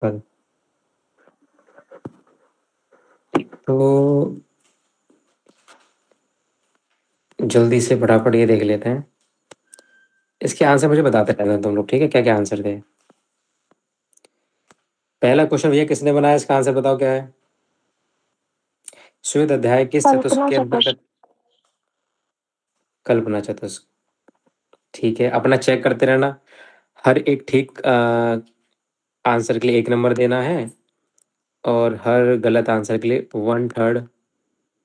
पर तो जल्दी से फटाफट ये देख लेते हैं। इसके आंसर मुझे बताते रहना तुम लोग, ठीक है? क्या-क्या आंसर थे? पहला क्वेश्चन भैया किसने बनाया, इसका आंसर बताओ क्या है? श्वेत अध्याय किस चतुष्क कल्पना के चतुष्क। अंतर्गत? कल्पना चतुष्क। ठीक है, अपना चेक करते रहना। हर एक ठीक आंसर के लिए 1 नंबर देना है और हर गलत आंसर के लिए 1/3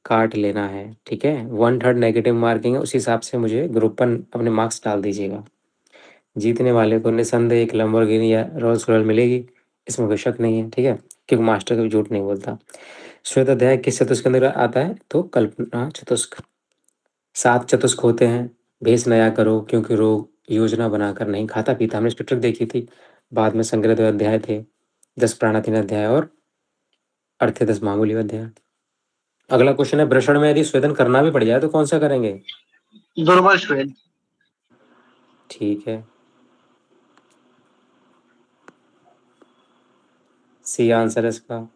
काट लेना है, ठीक है? 1/3 नेगेटिव मार्किंग है, उस हिसाब से मुझे ग्रुप पर अपने मार्क्स डाल दीजिएगा। जीतने वाले को निसंदेह एक लैम्बोर्गिनी या रोल्स रॉयस मिलेगी, इसमें कोई शक नहीं है, ठीक है? क्योंकि मास्टर कभी झूठ नहीं बोलता। श्वेत अध्याय किस चतुष्क के अंदर आता है? तो कल्पना चतुष्क। 7 चतुष्क होते हैं। भेष नया करो क्योंकि रोग योजना बनाकर नहीं खाता पीता, हमने इसकी ट्रिक देखी थी। बाद में संग्रह 2 अध्याय थे, 10 प्राणातीन अध्याय और अर्थे 10 मामूली अध्याय। अगला क्वेश्चन है, वृषण में यदि स्वेदन करना भी पड़ जाए तो कौन सा करेंगे? दुर्बल श्वेत। ठीक है, सी आंसर है इसका।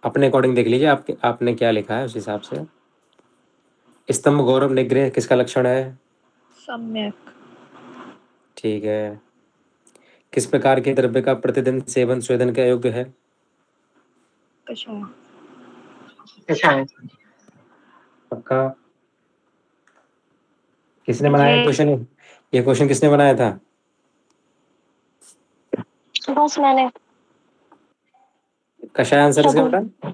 अपने अकॉर्डिंग देख लीजिए आपके आपने क्या लिखा है उस हिसाब से। स्तंभ गौरव निग्रह किसका लक्षण है? सम्यक। ठीक है। किस प्रकार के द्रव्य का प्रतिदिन सेवन स्वेदन के अयोग्य है? कषाय। कषाय। पक्का? किसने बनाया क्वेश्चन? ये क्वेश्चन किसने बनाया था? बस मैंने। कषाय आंसर इसका बेटा?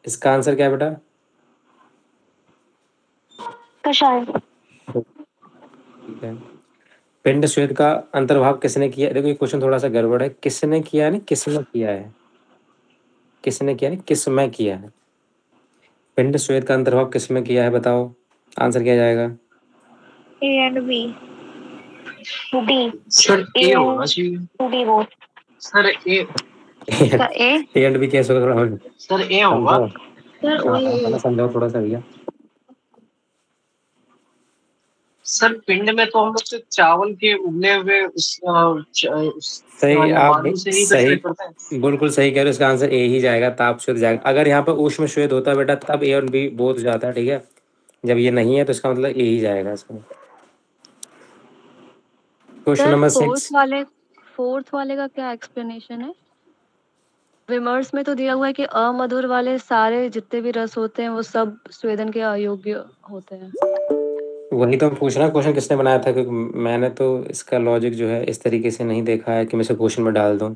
इसका आंसर क्या है बेटा? कषाय। ठीक है। पिंड श्वेत का अंतर्भाव किसने किया? देखो ये क्वेश्चन थोड़ा सा गड़बड़ है। किसने किया नहीं, किसने किया है? किसने किया नहीं, किसमें किया है? पिंड श्वेत का अंतर्भाव किसमें किया है बताओ, आंसर क्या जाएगा? A and B. D. Sir A होना चाहिए। डी वो। Sir A. A and B कैसे होगा थोड़ा सर ए होगा। समझाओ। हाँ, समझाओ थोड़ा सा भैया। सर पिंड में तो हम लोग सिर्फ चावल के उबले हुए सही, आप बालू से ही सही, कषाय करते हैं। बिल्कुल सही कह रहे हो। इसका आंसर ए ही जाएगा, ताप श्वेत जाएगा। अगर यहाँ पर ऊष्म श्वेत होता बेटा तब ए और बी बोथ जाता, ठीक है? जब ये नहीं है तो इसका मतलब ए ही जाएगा इसमें। Question sir number fourth 6। वाले का क्या एक्सप्लेनेशन है? विमर्श में तो दिया हुआ है कि अमधुर वाले सारे जितने भी रस होते हैं वो सब स्वेदन के अयोग्य होते हैं। वही तो हम पूछ रहे हैं, क्वेश्चन किसने बनाया था? क्योंकि मैंने तो इसका लॉजिक जो है इस तरीके से नहीं देखा है कि मैं इसे क्वेश्चन में डाल दूं,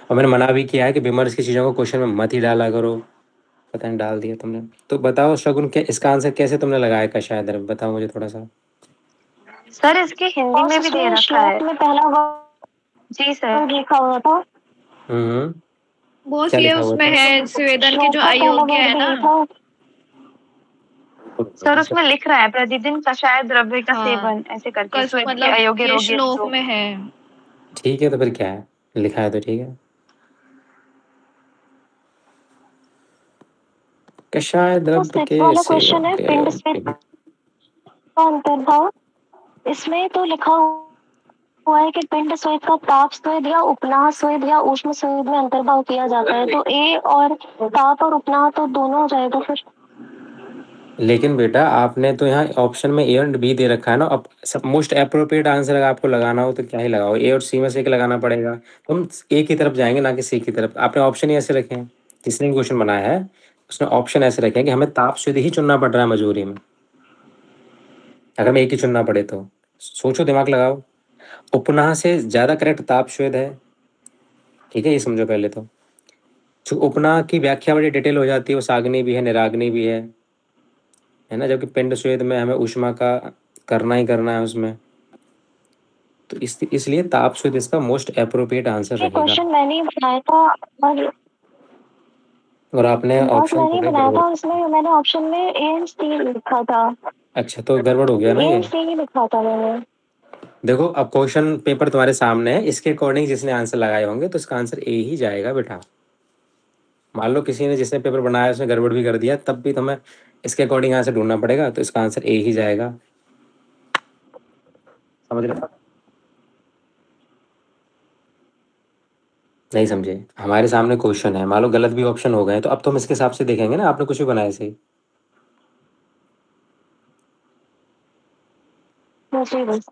और मैंने मना भी किया है कि विमर्श की चीज़ों को क्वेश्चन में मत ही डाला करो। पता नहीं डाल दिया तुमने। तो बताओ शगुन, क्या इसका आंसर कैसे तुमने लगाया का? शायद बताओ मुझे थोड़ा सा। सर इसके हिंदी में भी दे रखा है। में पहला जी सर लिखा हुआ था। वो क्या ये लिखा हुआ उसमें था? है स्वेदन के जो अयोग्य है ना सर, उसमें लिख रहा है प्रतिदिन कषाय द्रव्य का सेवन ऐसे करके स्वेद के अयोग्य रोगी श्लोक में है। ठीक है, तो फिर क्या है, लिखा है तो ठीक है। कषाय द्रव्य के वाला सेवन क्वेश्चन है के पिंड स्वेद का अंतर्भाव। इसमें तो लिखा हुआ है कि पिंड स्वेद का ताप स्वेद या उपनाह स्वेद या ऊष्म स्वेद में अंतर्भाव किया जाता है, तो ए और ताप और उपनाह तो दोनों हो जाएगा फिर। लेकिन बेटा आपने तो यहाँ ऑप्शन में ए और बी दे रखा है ना। अब सब मोस्ट अप्रोप्रिएट आंसर अगर आपको लगाना हो तो क्या ही लगाओ, ए और सी में से एक लगाना पड़ेगा। तुम ए की तरफ जाएंगे ना कि सी की तरफ। आपने ऑप्शन ही ऐसे रखे हैं, जिसने भी क्वेश्चन बनाया है उसने ऑप्शन ऐसे रखे हैं कि हमें ताप शुद्ध ही चुनना पड़ रहा है मजबूरी में। अगर मैं एक ही चुनना पड़े तो सोचो, दिमाग लगाओ। उपनाह से ज़्यादा करेक्ट ताप श्वेत है, ठीक है? ये समझो पहले तो। जो उपनाह की व्याख्या बड़ी डिटेल हो जाती है, वो साग्नि भी है, निराग्नि भी है ना? जबकि पिंड श्वेत में हमें ऊष्मा का करना ही करना है उसमें। तो इसलिए ताप श्वेत इसका मोस्ट अप्रोप्रिएट आंसर रहेगा। क्वेश्चन मैंने ही बनाया था और आपने ऑप्शन मैंने ही बनाया था, उसमें मैंने ऑप्शन में ए एंड सी लिखा था। अच्छा, तो गड़बड़ हो गया ना ए ये। एंड सी ही लिखा था मैंने। देखो अब क्वेश्चन पेपर तुम्हारे सामने है, इसके अकॉर्डिंग जिसने आंसर लगाए होंगे तो इसका आंसर ए ही जाएगा बेटा। मान लो किसी ने जिसने पेपर बनाया उसने गड़बड़ भी कर दिया, तब भी तुम्हें इसके अकॉर्डिंग आंसर ढूंढना पड़ेगा, तो इसका आंसर ए ही जाएगा। समझ रहे हो? नहीं समझे, हमारे सामने क्वेश्चन है, मान लो गलत भी ऑप्शन हो गए तो अब तो हम इसके हिसाब से देखेंगे ना, आपने कुछ भी बनाया सही। जी बस।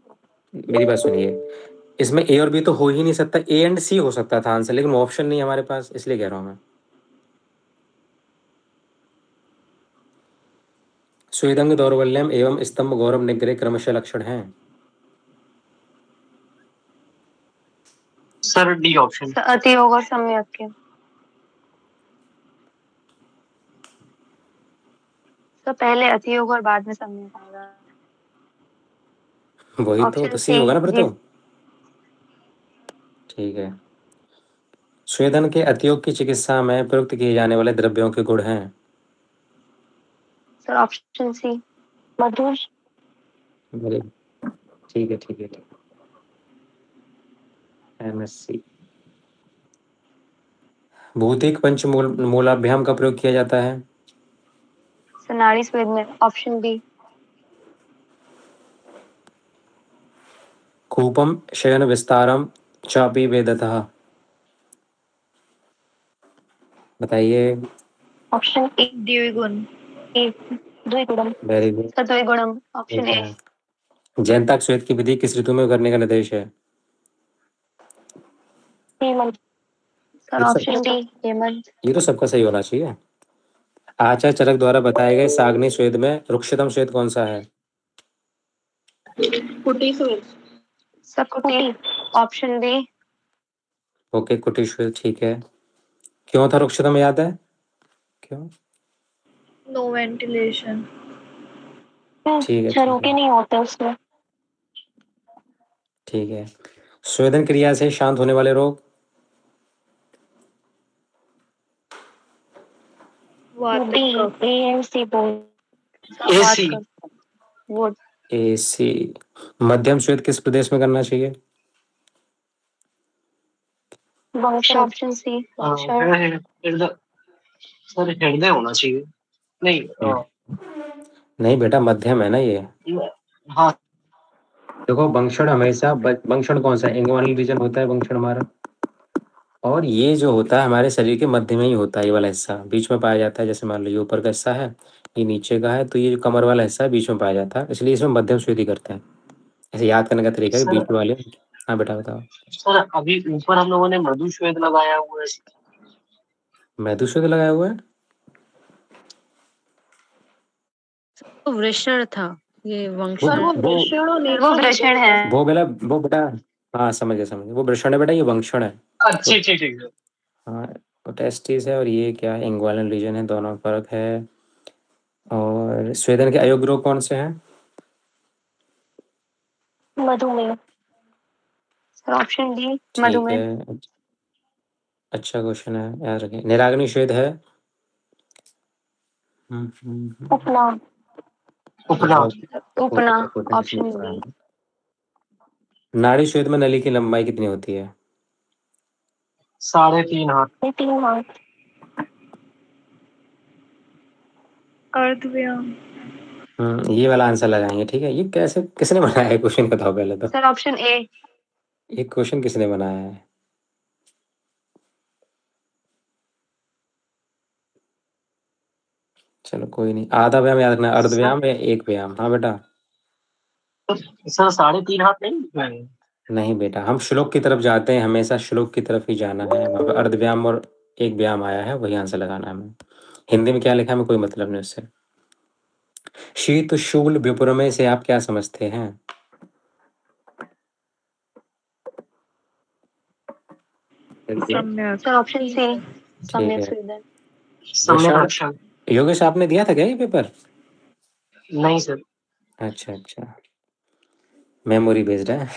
मेरी बात सुनिए, इसमें ए और बी तो हो ही नहीं सकता, ए एंड सी हो सकता था आंसर, लेकिन ऑप्शन नहीं है हमारे पास, इसलिए कह रहा हूँ मैं। स्वेदंग दौर्बल्यम एवं स्तंभ गौरव निग्रह क्रमशः लक्षण हैं। Sir D option. अति योग और सम्यक्य। तो पहले अति योग और बाद में सम्यक आएगा। वही तो ऑप्शन सी होगा ना फिर जी। तो। ठीक है। स्वेदन के अतियोग की चिकित्सा में प्रयुक्त किए जाने वाले द्रव्यों के गुण हैं। सर ऑप्शन सी मधुर। मेरे ठीक है ठीक है ठीक है। MSc। भौतिक पंचमूल मूलाभ्याम का प्रयोग किया जाता है। सर नाड़ी स्वेद में। Option B. कूपम शयन विस्तारम चापी वेदतः। बताइए। ऑप्शन ए द्विगुण। द्विगुणम। Very good. सर द्विगुणम। Option A. जैनताक श्वेत की विधि किस ऋतु में करने का निर्देश है। Hemant. Sir option D Hemant. ये तो सबका सही होना चाहिए। आचार्य चरक द्वारा बताए गए साग्नि श्वेत में रुक्षतम श्वेत कौन सा है। कुटी स्वेद। सर कुटी। Option B. ओके, कुटी श्वेत ठीक है। क्यों था रुक्षतम, याद है क्यों। No ventilation. ठीक है झरोके नहीं होते उसमें। ठीक है। स्वेदन क्रिया से शांत होने वाले रोग। एएमसी बोल। एसी। वुड। AC। मध्यम श्वेत किस प्रदेश में करना चाहिए। Option C. हृदय। सर हृदय होना चाहिए। नहीं नहीं बेटा, मध्यम है ना ये। हाँ देखो वंक्षण हमेशा वंक्षण कौन सा इंगवानी रीजन होता है वंक्षण हमारा, और ये जो होता है हमारे शरीर के मध्य में ही होता है, ये वाला हिस्सा बीच में पाया जाता है। जैसे मान लो ये ऊपर का हिस्सा है, ये नीचे का है, तो ये जो कमर वाला हिस्सा है बीच में पाया जाता है, इसलिए इसमें मध्यम श्वेति करते हैं। ऐसे याद करने का तरीका है कि सर। बीच में वाले। हाँ बेटा बताओ। सर अभी ऊपर हम लोगों ने मधु श्वेत लगाया हुआ है। मृदु श्वेत लगाया हुआ है। तो वृषण था ये वो वंक्षण। वो वृषण है। वो बेटा, हाँ समझ गया समझ गया, वो वृषण है बेटा, ये वंक्षण है। अच्छा ठीक ठीक है। हाँ, वो टेस्टिस है और ये क्या है, इंग्वालन रीजन है, दोनों में फर्क है। और स्वेदन के अयोग्य रोग कौन से हैं। मधुमेह। सर ऑप्शन डी ठीक मधुमेह। है, अच्छा क्वेश्चन है, याद रखें। निराग्नि श्वेत है। उपना। उपना। उपना। Option B. नाड़ी श्वेत में नली की लंबाई कितनी होती है। 3.5 हाथ। 3 हाथ। अर्धव्याम। ये वाला आंसर लगाएंगे, ठीक है। ये कैसे, किसने बनाया है क्वेश्चन, बताओ पहले तो। Sir option A. ये क्वेश्चन किसने बनाया है। चलो कोई नहीं, आधा व्यायाम याद रखना, अर्धव्याम या एक व्यायाम। हाँ बेटा। सर 3.5 हाथ नहीं। नहीं बेटा, हम श्लोक की तरफ जाते हैं, हमेशा श्लोक की तरफ ही जाना है। वहाँ पे अर्धव्याम और एक व्यायाम आया है, वही आंसर लगाना है हमें। हिंदी में क्या लिखा है हमें कोई मतलब नहीं उससे। शीत शूल विपुरमय से आप क्या समझते हैं। सर ऑप्शन सी सम्यक है। स्वेदन। सम्यक रक्षण। योगेश आपने दिया था क्या ये पेपर। नहीं सर। अच्छा अच्छा, मेमोरी बेस्ड है।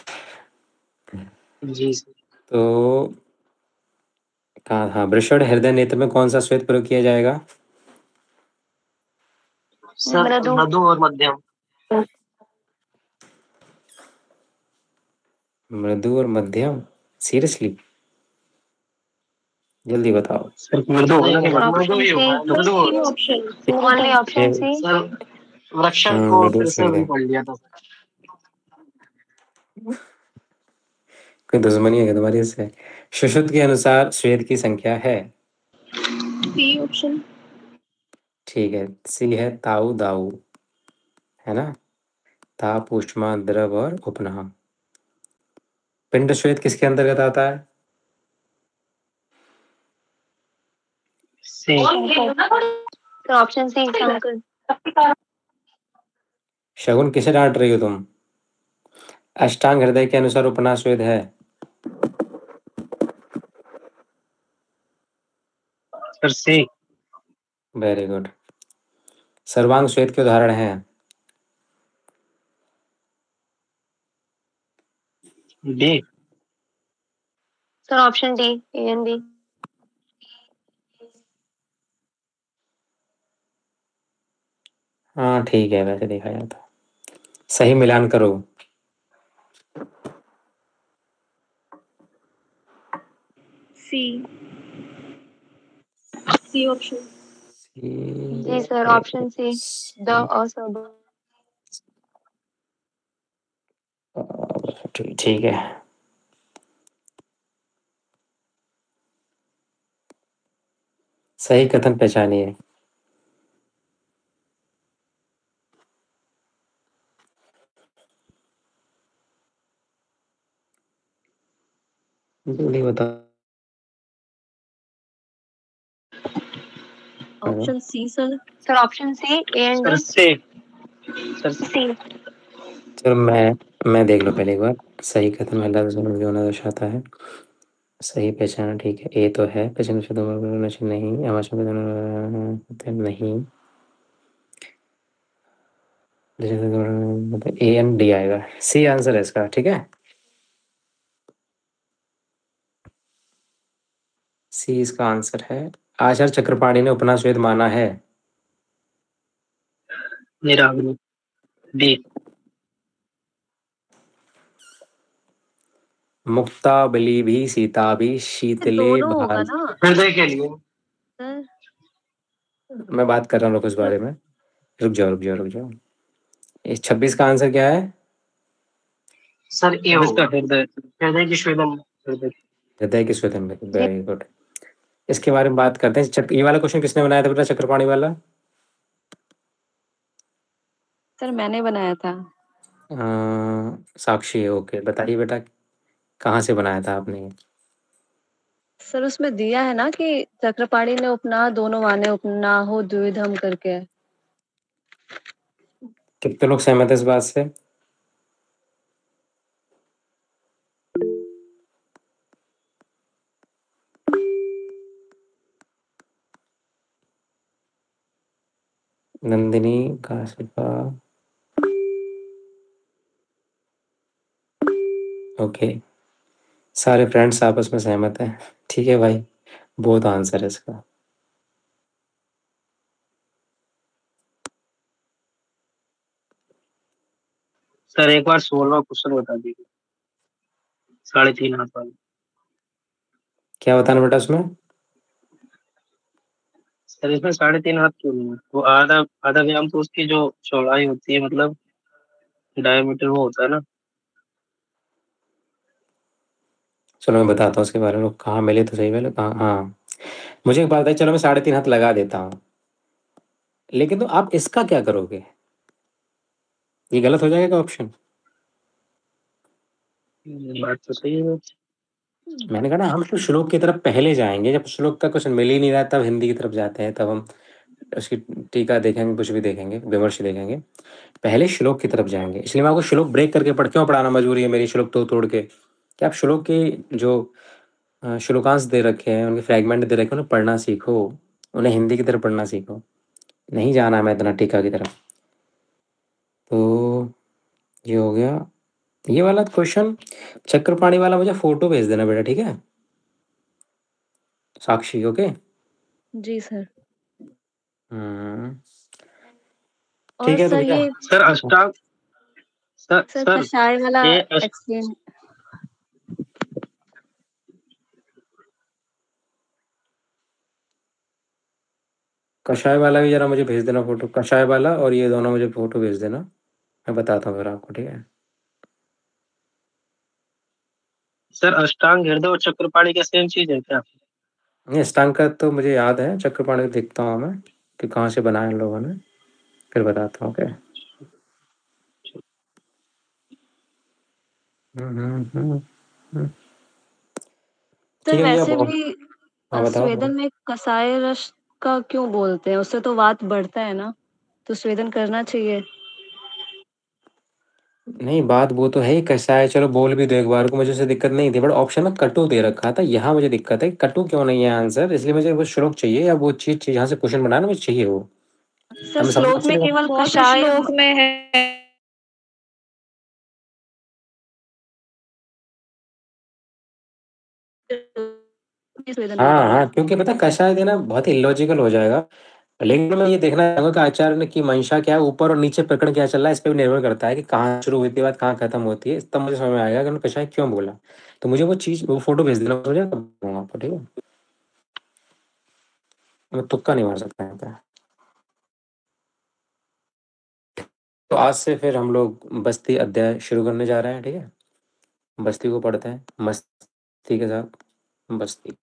जी सर। तो कहाँ, हाँ, वृषण हृदय नेत्र में कौन सा श्वेत प्रयोग किया जाएगा। सर मधु और मध्यम। मृदु और मध्यम, सीरियसली जल्दी बताओ। सर मधु ही होगा। मधु ओनली ऑप्शन सी। सर वृक्षण को मृदु फिर से श्वेत भी है। पढ़ लिया था। कोई दुश्मनी है क्या तुम्हारी इससे? सुश्रुत के अनुसार श्वेत की संख्या है। B option. ठीक है, सी है ताऊ दाऊ, है ना? ताप, ऊष्मा, द्रव और उपनाम। पिंड श्वेत किसके अंतर्गत आता है? सी। तो ऑप्शन सी शंकर। शगुन किसे डांट रही हो तुम? अष्टांग हृदय के अनुसार उपना श्वेत है। Sir C. Very good. सर्वांग श्वेत के उदाहरण हैं। D. Sir option D, A and B. हाँ ठीक है, वैसे देखा जाए तो। सही मिलान करो। सी। C option. जी सर, ऑप्शन सी, द असद। ठीक है। सही कथन पहचानिए। जल्दी बताओ। Option C sir. Sir option C, A and sir D. C. Sir C. चलो मैं देख लो पहले एक बार। सही कथन महिला जो ना दर्शाता है। सही पहचान, ठीक है। ए तो है पहचान शब्द नहीं, नहीं। ए एंड डी आएगा। सी आंसर है इसका, ठीक है। सी इसका आंसर है। आचार्य चक्रपाणी ने उपना श्वेत माना है। निराग्नि। डी। मुक्ता बलि भी सीता भी शीतले दोनों होगा भाल। ना हृदय के लिए। सर? मैं बात कर रहा हूँ उस बारे में। रुक जाओ रुक जाओ रुक जाओ। इस 26 का आंसर क्या है? सर ए होगा। हृदय, हृदय की स्वेदन। हृदय। हृदय की स्वेदन में। Very good. इसके बारे में बात करते हैं। ये वाला क्वेश्चन किसने बनाया था बेटा, चक्रपाणी वाला? सर मैंने बनाया था। साक्षी, ओके। बताइए बेटा, कहाँ से बनाया था आपने ये? सर उसमें दिया है ना कि चक्रपाणी ने उपना दोनों माने, उपना हो द्विविधम करके। कितने लोग सहमत है इस बात से? नंदिनी, काशिफा, ओके। सारे फ्रेंड्स आपस में सहमत हैं। ठीक है भाई, बहुत आंसर है इसका। सर एक बार 16वां क्वेश्चन बता दीजिए। 3.5 हाथ वाला। क्या बताना बेटा उसमें? सर इसमें 3.5 हाथ क्यों नहीं है? वो आधा आधा व्यायाम तो उसकी जो चौड़ाई होती है, मतलब डायमीटर वो होता है ना। चलो मैं बताता हूँ उसके बारे में। कहाँ मिले तो सही पहले, कहाँ? हाँ, मुझे एक बात है। चलो मैं 3.5 हाथ लगा देता हूँ, लेकिन तो आप इसका क्या करोगे? ये गलत हो जाएगा ऑप्शन। बात तो सही है। मैंने कहा ना, हम तो श्लोक की तरफ पहले जाएंगे। जब श्लोक का कुछ मिल ही नहीं रहा तब हिंदी की तरफ जाते हैं, तब हम उसकी टीका देखेंगे, कुछ भी देखेंगे, विमर्श देखेंगे। पहले श्लोक की तरफ जाएंगे। इसलिए मैं आपको श्लोक ब्रेक करके क्यों पढ़ाना मजबूरी है मेरी, श्लोक तो तोड़ के। कि आप श्लोक के जो श्लोकांश दे रखे हैं, उनके फ्रेगमेंट दे रखे हैं, उन्हें पढ़ना सीखो। उन्हें हिंदी की तरफ पढ़ना सीखो। नहीं जाना मैं इतना टीका की तरफ। तो ये हो गया ये वाला क्वेश्चन। चक्रपाणी वाला मुझे फोटो भेज देना बेटा, ठीक है साक्षी? ओके। जी सर। हम्म, और ठीक है तो सर भैया। ये सर अष्टांग। सर सर सर कषाय वाला ये एक्सप्लेन। कषाय वाला भी जरा मुझे भेज देना फोटो, कषाय वाला और ये दोनों मुझे फोटो भेज देना। मैं बताता हूँ फिर आपको, ठीक है? सर अष्टांग हृदय और चक्रपाणी क्या सेम चीज है क्या? नहीं, अष्टांग का तो मुझे याद है, चक्रपाणी देखता हूँ मैं कि कहाँ से बनाया इन लोगों ने, फिर बताता हूँ। ओके। सर ठीक है भैया, वैसे बहुत। भी हाँ बताओ। स्वेदन में कसाय रस का क्यों बोलते हैं? उससे तो वात बढ़ता है ना, तो स्वेदन करना चाहिए। नहीं, बात वो तो है ही, कैसा है, चलो बोल भी दो एक बार को, मुझे उससे दिक्कत नहीं थी, बट ऑप्शन में कटु दे रखा था, यहाँ मुझे दिक्कत है, कटु क्यों नहीं है आंसर, इसलिए मुझे वो श्लोक चाहिए या वो चीज जहाँ से क्वेश्चन बनाना मुझे चाहिए वो। सर हमें समझ श्लोक में केवल कषाय श्लोक में है। स्वेदन हाँ करेंगे। हाँ, क्योंकि पता है, कषाय देना बहुत ही इलॉजिकल हो जाएगा। लेकिन मैं ये देखना चाहूंगा कि आचार्य ने की मंशा क्या है, ऊपर और नीचे प्रकरण क्या चल रहा है, इस पर भी निर्भर करता है कि कहाँ शुरू होती है बात, कहाँ खत्म होती है, तब मुझे समझ में आएगा कि उन्होंने कषाय क्यों बोला। तो मुझे वो चीज, वो फोटो भेज देना मुझे, तब दूंगा आपको, ठीक है। मैं तुक्का नहीं मार सकता यहाँ पे। तो आज से फिर हम लोग बस्ती अध्याय शुरू करने जा रहे हैं, ठीक है। बस्ती को पढ़ते हैं मस्ती के साथ। बस्ती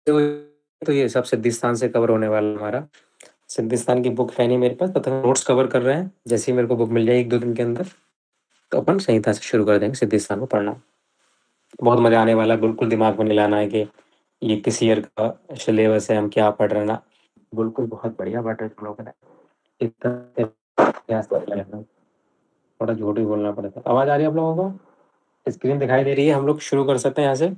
तो ये सब सिद्धिस्तान से कवर होने वाला हमारा। सिद्धिस्तान की बुक है नहीं मेरे पास, तथा नोट्स कवर कर रहे हैं, जैसे ही मेरे को बुक मिल जाए 1-2 दिन के अंदर, तो अपन संहिता से शुरू कर देंगे सिद्धिस्तान को पढ़ना। बहुत मजा आने वाला है, बिल्कुल दिमाग में नहीं लाना है कि ये किस ईयर का सिलेबस है, हम क्या पढ़ रहे हैं ना, बिल्कुल बहुत बढ़िया पढ़ रहे हम लोग ने। इतना इतिहास पढ़ रहे हैं, थोड़ा झूठ भी बोलना पड़ता है। आवाज आ रही है आप लोगों को? स्क्रीन दिखाई दे रही है? हम लोग शुरू कर सकते हैं यहाँ से।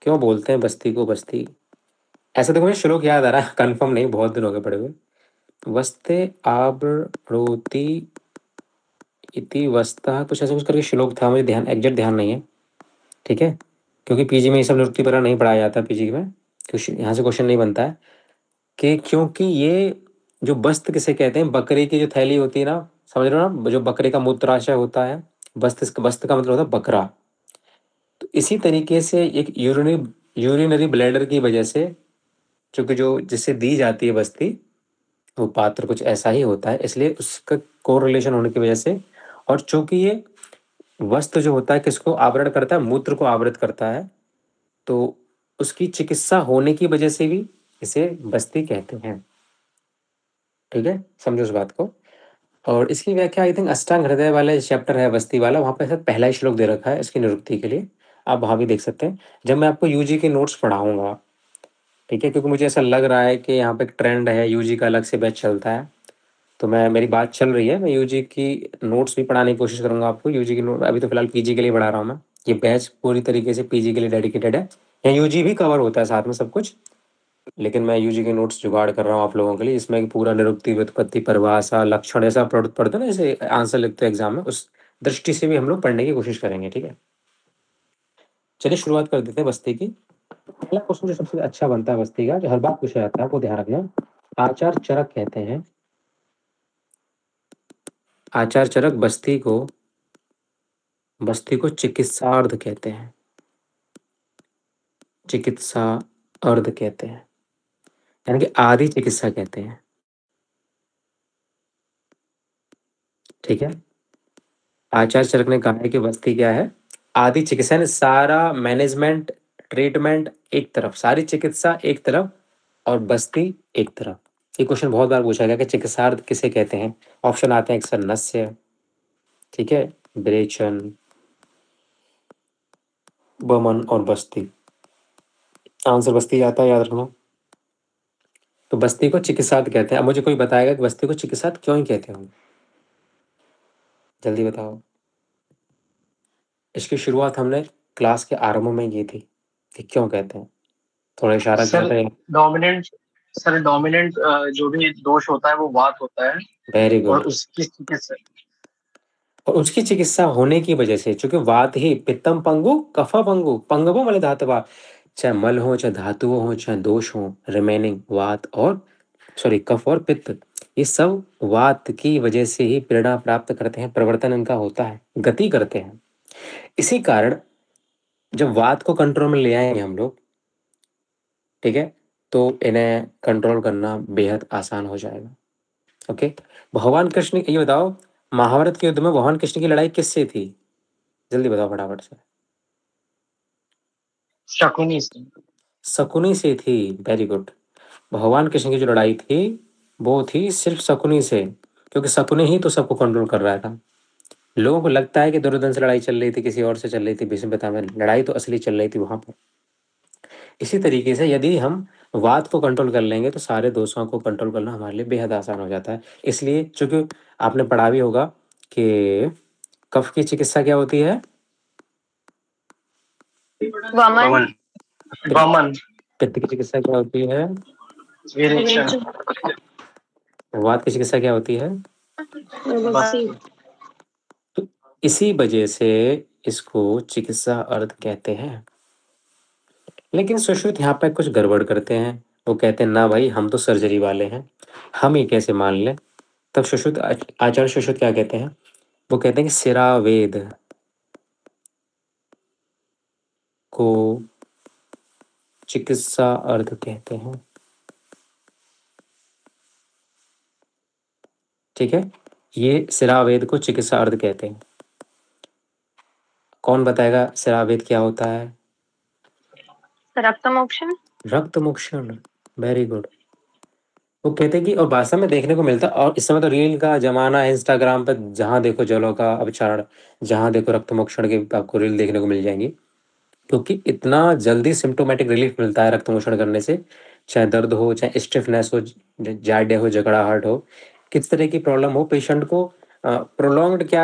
क्यों बोलते हैं बस्ती को बस्ती? ऐसा देखो, मुझे श्लोक याद आ रहा है, कंफर्म नहीं, बहुत दिन हो गए पढ़े हुए। वस्ते आब्रोति इति वस्तः, कुछ ऐसा कुछ करके श्लोक था, मुझे ध्यान, एग्जैक्ट ध्यान नहीं है, ठीक है। क्योंकि पीजी में ये सब निरुक्ति पर नहीं पढ़ाया जाता, पीजी में यहाँ से क्वेश्चन नहीं बनता है कि, क्योंकि ये जो बस्त किसे कहते हैं, बकरे की जो थैली होती है ना, समझ रहे हो ना, जो बकरे का मूत्राशय होता है, बस्त का मतलब होता है बकरा। तो इसी तरीके से एक यूरिनरी ब्लैडर की वजह से, चूंकि जो जिससे दी जाती है बस्ती, वो पात्र कुछ ऐसा ही होता है, इसलिए उसका कोरिलेशन होने की वजह से, और चूंकि ये वस्त्र जो होता है किसको आवरण करता है, मूत्र को आवृत करता है, तो उसकी चिकित्सा होने की वजह से भी इसे बस्ती कहते हैं, ठीक है, समझो उस बात को। और इसकी व्याख्या आई थिंक अष्टांग हृदय वाले चैप्टर है बस्ती वाला, वहाँ पे शायद पहला ही श्लोक दे रखा है इसकी निरुक्ति के लिए, आप वहाँ भी देख सकते हैं जब मैं आपको यूजी के नोट्स पढ़ाऊंगा, ठीक है, क्योंकि मुझे ऐसा लग रहा है कि यहाँ पे एक ट्रेंड है, यूजी का अलग से बैच चलता है, तो मेरी बात चल रही है, मैं यूजी की नोट्स भी पढ़ाने की कोशिश करूंगा आपको। यूजी की नोट अभी तो फिलहाल पीजी के लिए पढ़ा रहा हूँ मैं, ये बैच पूरी तरीके से पीजी के लिए डेडिकेटेड है, यहाँ यूजी भी कवर होता है साथ में सब कुछ, लेकिन मैं यूजी के नोट्स जुगाड़ कर रहा हूँ आप लोगों के लिए, इसमें कि पूरा निरुक्ति व्युत्पत्ति परिभाषा लक्षण ऐसा पढ़ते हो ना, जैसे आंसर लिखते हैं एग्जाम में, उस दृष्टि से भी हम लोग पढ़ने की कोशिश करेंगे, ठीक है। चलिए शुरुआत कर देते हैं बस्ती की। पहला क्वेश्चन जो सबसे अच्छा बनता है बस्ती का, जो हर बार पूछा जाता है, वो ध्यान रखना। आचार चरक कहते हैं, आचार चरक बस्ती को चिकित्सार्थ कहते हैं, चिकित्सा अर्ध कहते हैं, यानी कि आदि चिकित्सा कहते हैं, ठीक है। आचार्य चरक ने कहा है कि बस्ती क्या है, आदि चिकित्सा, यानी सारा मैनेजमेंट, ट्रीटमेंट एक तरफ, सारी चिकित्सा एक तरफ, और बस्ती एक तरफ। ये क्वेश्चन बहुत बार पूछा गया कि चिकित्सार्थ किसे कहते हैं। ऑप्शन आते हैं अक्सर नस्य, ठीक है, विरेचन, बमन और बस्ती। आंसर बस्ती आता है, याद रखना। तो बस्ती को चिकित्सार्थ कहते हैं। अब मुझे कोई बताएगा कि बस्ती को चिकित्सार्थ क्यों ही कहते हैं, जल्दी बताओ। इसकी शुरुआत हमने क्लास के आरंभ में की थी कि क्यों कहते हैं, थोड़ा इशारा किया सर था। डोमिनेंट सर डोमिनेंट जो भी दोष होता है वो वात होता है, वेरी और गुड। उसकी चिकित्सा और उसकी चिकित्सा होने की वजह से, चूंकि वात ही पित्तम पंगु कफा पंगु पंगवो मल धातवा, चाहे मल हो, चाहे धातुओं हो, चाहे दोष हो, रिमेनिंग वात और, सॉरी, कफ और पित्त, ये सब वात की वजह से ही प्रेरणा प्राप्त करते हैं, प्रवर्तन इनका होता है, गति करते हैं। इसी कारण जब वात को कंट्रोल में ले आएंगे हम लोग, ठीक है, तो इन्हें कंट्रोल करना बेहद आसान हो जाएगा। ओके, भगवान कृष्ण, ये बताओ महाभारत के युद्ध में भगवान कृष्ण की लड़ाई किससे थी? जल्दी बताओ फटाफट से। शकुनी से। शकुनी से थी, वेरी गुड। भगवान कृष्ण की जो लड़ाई थी वो थी सिर्फ शकुनी से, क्योंकि शकुनी ही तो सबको कंट्रोल कर रहा था। लोगों को लगता है कि दुर्योधन से लड़ाई चल रही थी, किसी और से चल रही थी, भीष्म पितामह, लड़ाई तो असली चल रही थी वहां पर। इसी तरीके से यदि हम वात को कंट्रोल कर लेंगे तो सारे दोषों को कंट्रोल करना हमारे लिए बेहद आसान हो जाता है। इसलिए चूंकि आपने पढ़ा भी होगा कि कफ की चिकित्सा क्या होती है? वमन। वमन। वमन। पित्त की चिकित्सा क्या होती है? विरेचन। वात की चिकित्सा क्या होती है? बसी। तो इसी वजह से इसको चिकित्सा अर्थ कहते हैं। लेकिन सुश्रुत यहाँ पे कुछ गड़बड़ करते हैं। वो कहते हैं ना भाई, हम तो सर्जरी वाले हैं, हम ये कैसे मान लें? तब सुश्रुत, आचार्य सुश्रुत क्या कहते हैं? वो कहते हैं कि सिरावेद को चिकित्सा अर्थ कहते हैं। ठीक है, ये सिरावेद को चिकित्सा अर्थ कहते हैं। कौन बताएगा सिरावेद क्या होता है? रक्त मोक्षण। रक्त मोक्षण, वेरी गुड। वो कहते हैं कि, और भाषा में देखने को मिलता है, और इस समय तो रील का जमाना है, इंस्टाग्राम पे जहाँ देखो जलों का अपचारण, जहाँ देखो रक्त मोक्षण की आपको रील देखने को मिल जाएंगी, क्योंकि इतना जल्दी सिम्टोमेटिक रिलीफ मिलता है रक्त मोक्षण करने से। चाहे दर्द हो, चाहे स्टिफनेस हो, जाड्य हो, जकड़ाहट हो, किस तरह की प्रॉब्लम हो, पेशेंट को प्रोलॉन्ग्ड क्या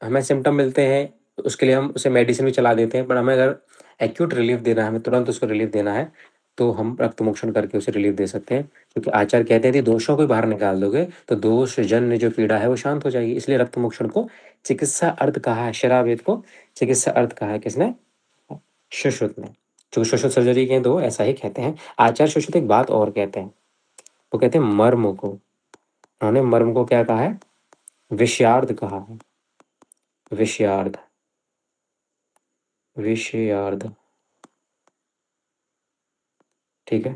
हमें सिम्टम मिलते हैं, तो उसके लिए हम उसे मेडिसिन भी चला देते हैं, पर हमें अगर एक्यूट रिलीफ देना है, हमें तुरंत उसको रिलीफ देना है, तो हम रक्त मोक्षण करके उसे रिलीफ दे सकते हैं। क्योंकि आचार्य कहते हैं कि दोषों को बाहर निकाल दोगे तो दोष जन्य जो पीड़ा है वो शांत हो जाएगी। इसलिए रक्त मोक्षण को चिकित्सा अर्थ कहा है, शरावेद को चिकित्सा अर्थ कहा है किसने? सुश्रुत ने। जो सुश्रुत सर्जरी के दो ऐसा ही कहते हैं। आचार्य सुश्रुत एक बात और कहते हैं, वो कहते हैं मर्म को, उन्होंने मर्म को क्या कहा है? विषयार्ध कहा है, विषयार्ध, विषयार्ध। ठीक है,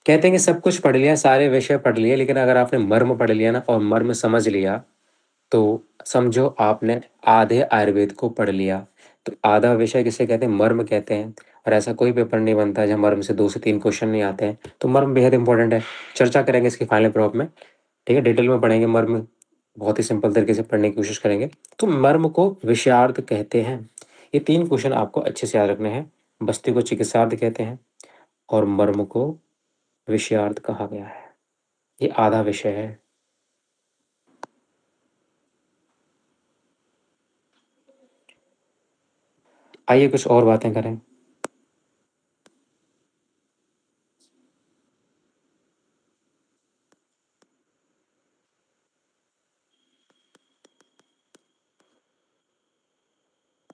कहते हैं कि सब कुछ पढ़ लिया, सारे विषय पढ़ लिए, लेकिन अगर आपने मर्म पढ़ लिया ना और मर्म समझ लिया तो समझो आपने आधे आयुर्वेद को पढ़ लिया। तो आधा विषय किसे कहते हैं? मर्म कहते हैं। और ऐसा कोई पेपर नहीं बनता जहाँ मर्म से 2 से 3 क्वेश्चन नहीं आते हैं। तो मर्म बेहद इंपॉर्टेंट है, चर्चा करेंगे इसकी फाइनल प्रॉप में, ठीक है, डिटेल में पढ़ेंगे मर्म, बहुत ही सिंपल तरीके से पढ़ने की कोशिश करेंगे। तो मर्म को विषयार्थ कहते हैं। ये 3 क्वेश्चन आपको अच्छे से याद रखने हैं। बस्ती को चिकित्सार्थ कहते हैं और मर्म को विषयार्थ कहा गया है। ये आधा विषय है। आइए कुछ और बातें करें।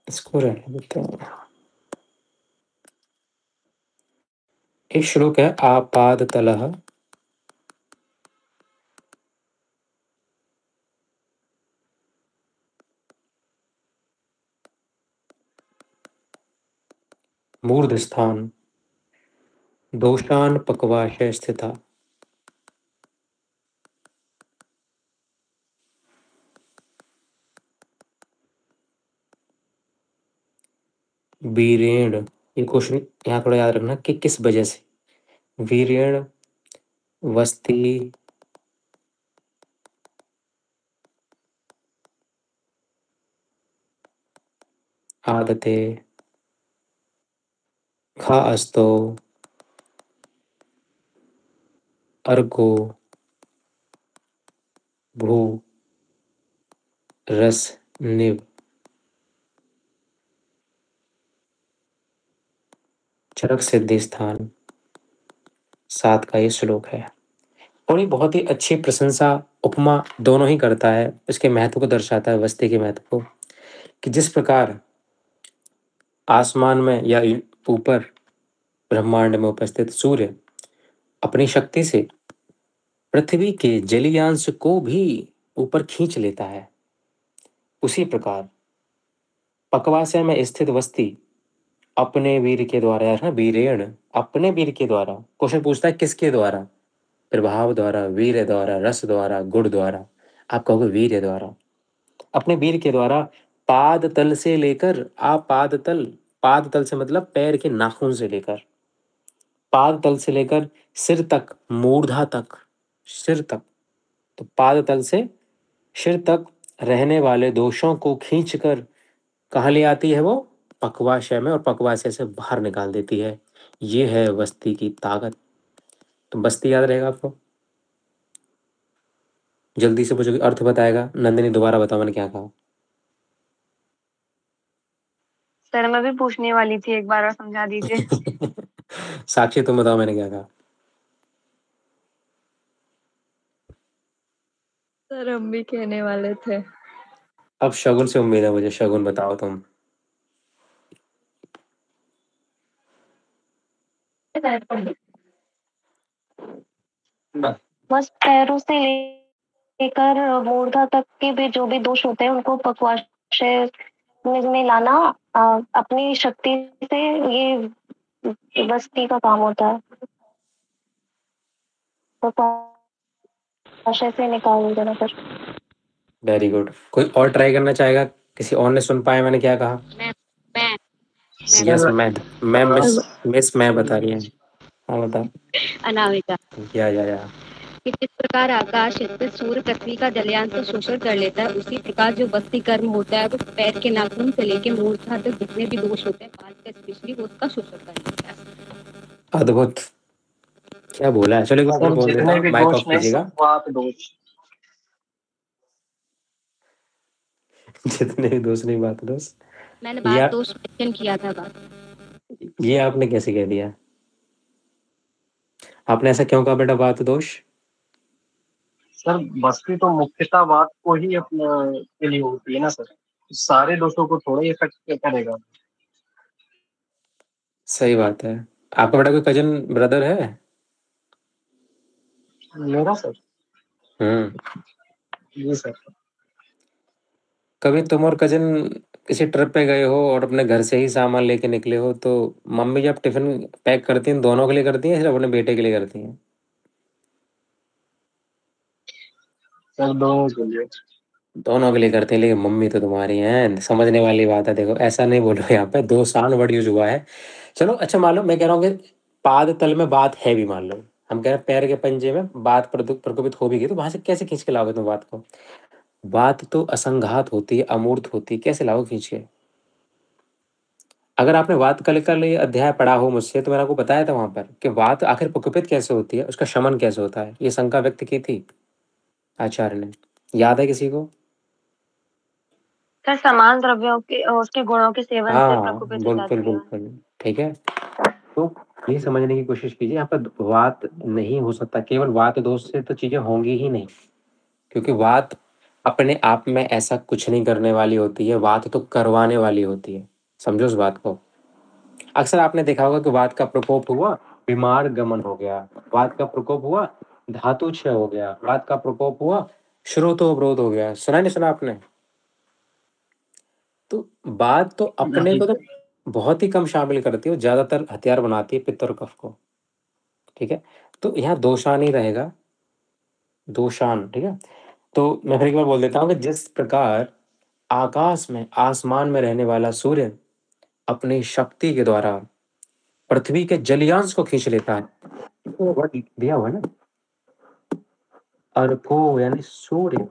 इसको रहने देते हैं। एक श्लोक है, आपादतलः मूर्धस्थान दोषान पक्वाशय स्थिता। वीरेण, ये क्वेश्चन यहाँ थोड़ा याद रखना कि किस वजह से। वीरेण वस्ति आदते खा अस्तो अर्को भू रस निव। चरक सिद्धि स्थान 7 का ये श्लोक है। और ये बहुत ही अच्छी प्रशंसा, उपमा दोनों ही करता है, इसके महत्व को दर्शाता है, वस्ती के महत्व को, कि जिस प्रकार आसमान में या ऊपर ब्रह्मांड में उपस्थित सूर्य अपनी शक्ति से पृथ्वी के जलीयांश को भी ऊपर खींच लेता है। उसी प्रकार पक्वाशय में स्थित वस्ती अपने वीर के द्वारा, यार ना वीरेण, अपने वीर के द्वारा, क्वेश्चन पूछता है किसके द्वारा, प्रभाव द्वारा, वीर द्वारा, रस द्वारा, गुण द्वारा, आप कहोगे वीर द्वारा, अपने वीर के द्वारा पाद तल से लेकर पाद तल, पाद तल से मतलब पैर के नाखून से लेकर, पाद तल से लेकर सिर तक, मूर्धा तक, सिर तक, तो पाद तल से सिर तक रहने वाले दोषों को खींचकर कहाँ ले आती है वो, पक्वाशय में, और पक्वाशय से बाहर निकाल देती है। ये है वस्ती की ताकत। तो बस्ती याद रहेगा आपको। जल्दी से पूछो, अर्थ बताएगा। नंदिनी दोबारा बताओ मैंने क्या कहा। सर मैं भी पूछने वाली थी, एक बार और समझा दीजिए। साक्षी तुम बताओ मैंने क्या कहा। सर हम भी कहने वाले थे। अब शगुन से उम्मीद है मुझे। शगुन बताओ तुम। बस पैरों से लेकर मूर्धा तक के भी जो भी दोष होते हैं उनको पक्वाशय में लाना अपनी शक्ति से, ये बस्ती का काम होता है। पक्वाशय से निकाल देना फिर। Very good. कोई और ट्राई करना चाहेगा? किसी और ने सुन पाया मैंने क्या कहा? यस मैं मिस मैं बता रही है। हाँ बता। अनामिका। या कि जिस प्रकार आकाश स्थित सूर्य पृथ्वी का जलयान को शोषण कर लेता है, उसी प्रकार जो बस्ती कर्म होता है वो पैर के नाखून से लेके मूर्धा तक जितने भी दोष होते हैं, बाल का स्पेशली, वो उसका शोषण कर लेता है। अद्भुत। क्या बोला है? चलो एक बार मैं बोल देता हूँ, माइक ऑफ कीजिएगा। जितने भी दोस्त नहीं, बात दोस्त, मैंने बात दोष मेंशन किया था। बात ये आपने कैसे कह दिया? आपने ऐसा क्यों कहा बेटा, बात दोष? सर बस्ती तो मुख्यतः बात को ही अपने के लिए होती है ना सर, सारे दोस्तों को थोड़ा ही इफेक्ट करेगा। सही बात है। आपका बेटा कोई कजन ब्रदर है? मेरा सर? जी सर। कभी तुम और कजन किसी ट्रिप पे गए हो और अपने घर से ही सामान लेके निकले हो, तो मम्मी जब टिफिन पैक करती हैं दोनों के लिए करती हैं, सिर्फ अपने बेटे के लिए करती हैं? सर दोनों के लिए। दोनों के लिए करते हैं, लेकिन मम्मी तो तुम्हारी हैं। समझने वाली बात है। देखो ऐसा नहीं बोलो, यहाँ पे दो सान वर्ड यूज हुआ है। चलो अच्छा, मान लो मैं कह रहा हूँ कि पाद तल में बात है भी, मान लो हम कह रहे हैं पैर के पंजे में बात प्रकोपित हो भी गई, तो वहां से कैसे खींच के लाओगे तुम बात को? बात तो असंघात होती है, अमूर्त होती है, कैसे लाओगे खींच के? अगर आपने वात कल का लिए अध्याय पढ़ा हो मुझसे, तो मैंने आपको बताया था वहां पर कि वात आखिर प्रकोपित कैसे होती है, उसका शमन कैसे होता है, ये शंका व्यक्त की थी आचार्य ने। याद है किसी को? सर समान द्रव्यों के उसके गुणों के सेवन से हाँ प्रकोपित हो जाती बिल्कुल है। बिल्कुल, ठीक है। तो ये समझने की कोशिश कीजिए, यहाँ पर वात नहीं हो सकता, केवल वात दोष से तो चीजें होंगी ही नहीं, क्योंकि वात अपने आप में ऐसा कुछ नहीं करने वाली होती है, वात तो करवाने वाली होती है। समझो इस बात को। अक्सर आपने देखा होगा कि वात का प्रकोप हुआ, बीमार गमन हो गया, वात का प्रकोप हुआ, धातु क्षय हो गया, वात का प्रकोप हुआ, श्रोतो अवरोध हो गया। सुना नहीं सुना आपने? तो बात तो अपने को तो बहुत ही कम शामिल करती है, ज्यादातर हथियार बनाती है पित्त और कफ को, ठीक है। तो यहाँ दोषान ही रहेगा, दोषान, ठीक है। तो मैं फिर एक बार बोल देता हूँ कि जिस प्रकार आकाश में, आसमान में रहने वाला सूर्य अपनी शक्ति के द्वारा पृथ्वी के जलियांश को खींच लेता है, तो वर्ड दिया हुआ है ना, अर्को यानी सूर्य,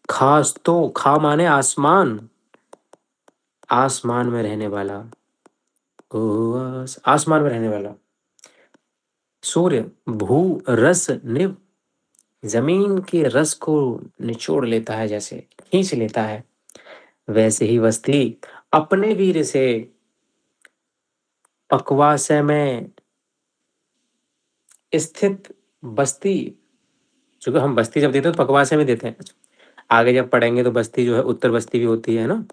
खास तो खा माने आसमान, आसमान में रहने वाला, आसमान में रहने वाला सूर्य भू रस निव, जमीन के रस को निचोड़ लेता है, जैसे खींच लेता है, वैसे ही वस्ती अपने वीर से पक्वाशय में स्थित बस्ती, चूंकि हम बस्ती जब देते हैं तो पक्वाशय में देते हैं, आगे जब पढ़ेंगे तो बस्ती जो है उत्तर बस्ती भी होती है ना।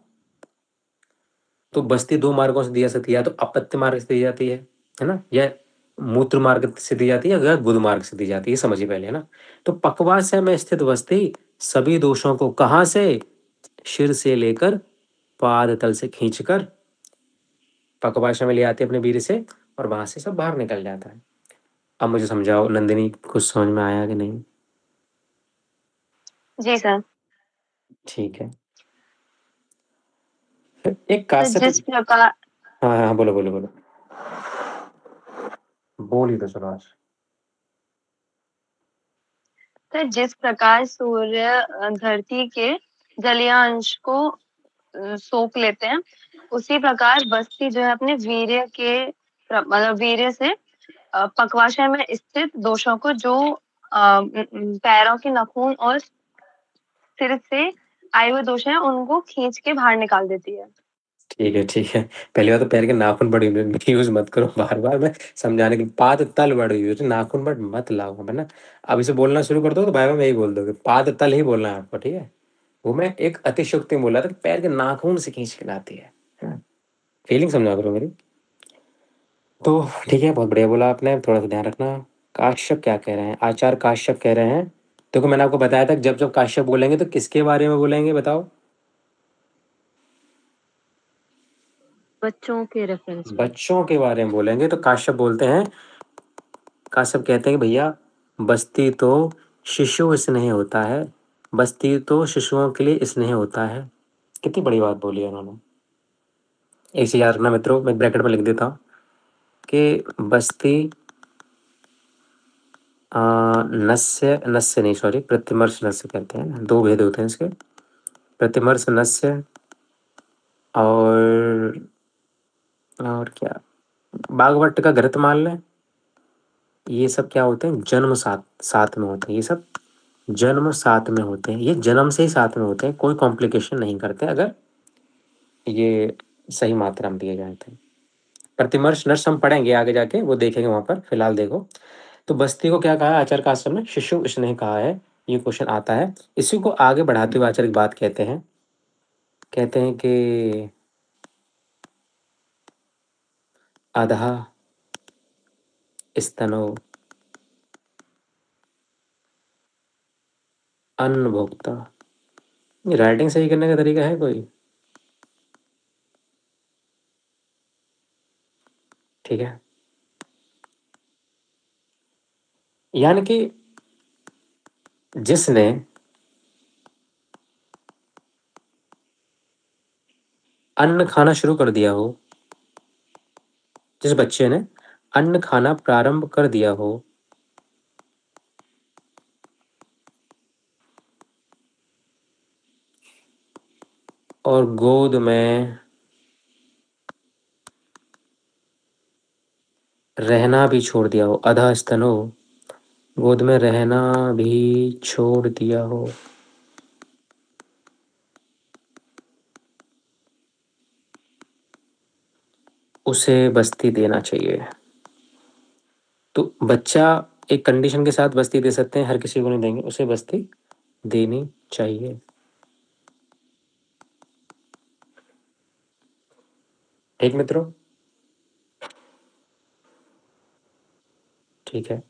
तो बस्ती दो मार्गों से दी जा सकती है, या तो अपत्य मार्ग से दी जाती है ना, या मूत्र मार्ग से दी जाती है या गुद मार्ग से दी जाती है, समझिए पहले, है ना। तो पक्वाशय में स्थित बस्ती सभी दोषों को कहाँ से, शिर से लेकर पाद तल से खींचकर पक्वाशय में ले आती है अपने वीर से, और वहां से सब बाहर निकल जाता है। अब मुझे समझाओ नंदिनी, कुछ समझ में आया कि नहीं? जी सर। ठीक है। फिर एक तो काश्यप, जिस प्रकार हाँ हाँ बोलो बोलो बोलो, बोल ही तो चलो आज। तो जिस प्रकार सूर्य धरती के जलीय अंश को सोख लेते हैं, उसी प्रकार बस्ती जो है अपने वीर्य के मतलब वीर्य से पक्वाशय में स्थित दोषों को, जो पैरों के नाखून और सिर से आए हुए दोष हैं, उनको खींच के बाहर निकाल देती है। ठीक है ठीक है, पहली बात तो पैर के नाखून बड़े यूज मत करो, बार बार मैं समझाने के, पाद तल बड़े यूज, नाखून बट मत लाओ, है ना। अब इसे बोलना शुरू कर दो तो भाई मैं यही बोल दोगे, पाद तल ही बोलना है आपको, ठीक है। वो मैं एक अतिशयोक्ति बोला था, पैर के नाखून से खींच के लाती है। फीलिंग समझा करो मेरी। तो ठीक है, बहुत बढ़िया बोला आपने, थोड़ा सा ध्यान रखना। काश्यप क्या कह रहे हैं, आचार्य काश्यप कह रहे हैं, देखो मैंने आपको बताया था जब जब काश्यप बोलेंगे तो किसके बारे में बोलेंगे बताओ? बच्चों के रेफरेंस में। बच्चों के बारे में बोलेंगे तो काश्यप बोलते हैं, काश्यप कहते हैं कि भैया बस्ती तो शिशु स्नेह होता है, बस्ती तो शिशुओं के लिए स्नेह होता है। कितनी बड़ी बात बोली है उन्होंने। एक चीज याद रखना मित्रों, मैं ब्रैकेट में लिख देता हूँ कि बस्ती नस्य, नस्य नहीं सॉरी, प्रतिमर्श नस्य कहते हैं, दो भेद होते हैं इसके, प्रतिमर्श नस्य और क्या, बागवट का घृत मान लें, ये सब क्या होते हैं, जन्म साथ साथ में होते हैं, ये सब जन्म साथ में होते हैं, ये जन्म से ही साथ में होते हैं, कोई कॉम्प्लिकेशन नहीं करते अगर ये सही मात्रा में दिए जाए थे। प्रतिमर्श नर्स हम पढ़ेंगे आगे जाके, वो देखेंगे वहां पर, फिलहाल देखो। तो बस्ती को क्या कहा है आचार्य काश्यप ने, शिशु स्नेह कहा है, ये क्वेश्चन आता है। इसी को आगे बढ़ाते हुए आचार्य एक बात कहते हैं, कहते हैं कि अधः स्तनो अन्न भोक्ता। ये राइटिंग सही करने का तरीका है कोई? ठीक है, यानी कि जिसने अन्न खाना शुरू कर दिया हो, जिस बच्चे ने अन्न खाना प्रारंभ कर दिया हो, और गोद में रहना भी छोड़ दिया हो, अधः स्तनो, गोद में रहना भी छोड़ दिया हो, उसे बस्ती देना चाहिए। तो बच्चा एक कंडीशन के साथ बस्ती दे सकते हैं, हर किसी को नहीं देंगे, उसे बस्ती देनी चाहिए। ठीक मित्रों, ठीक है।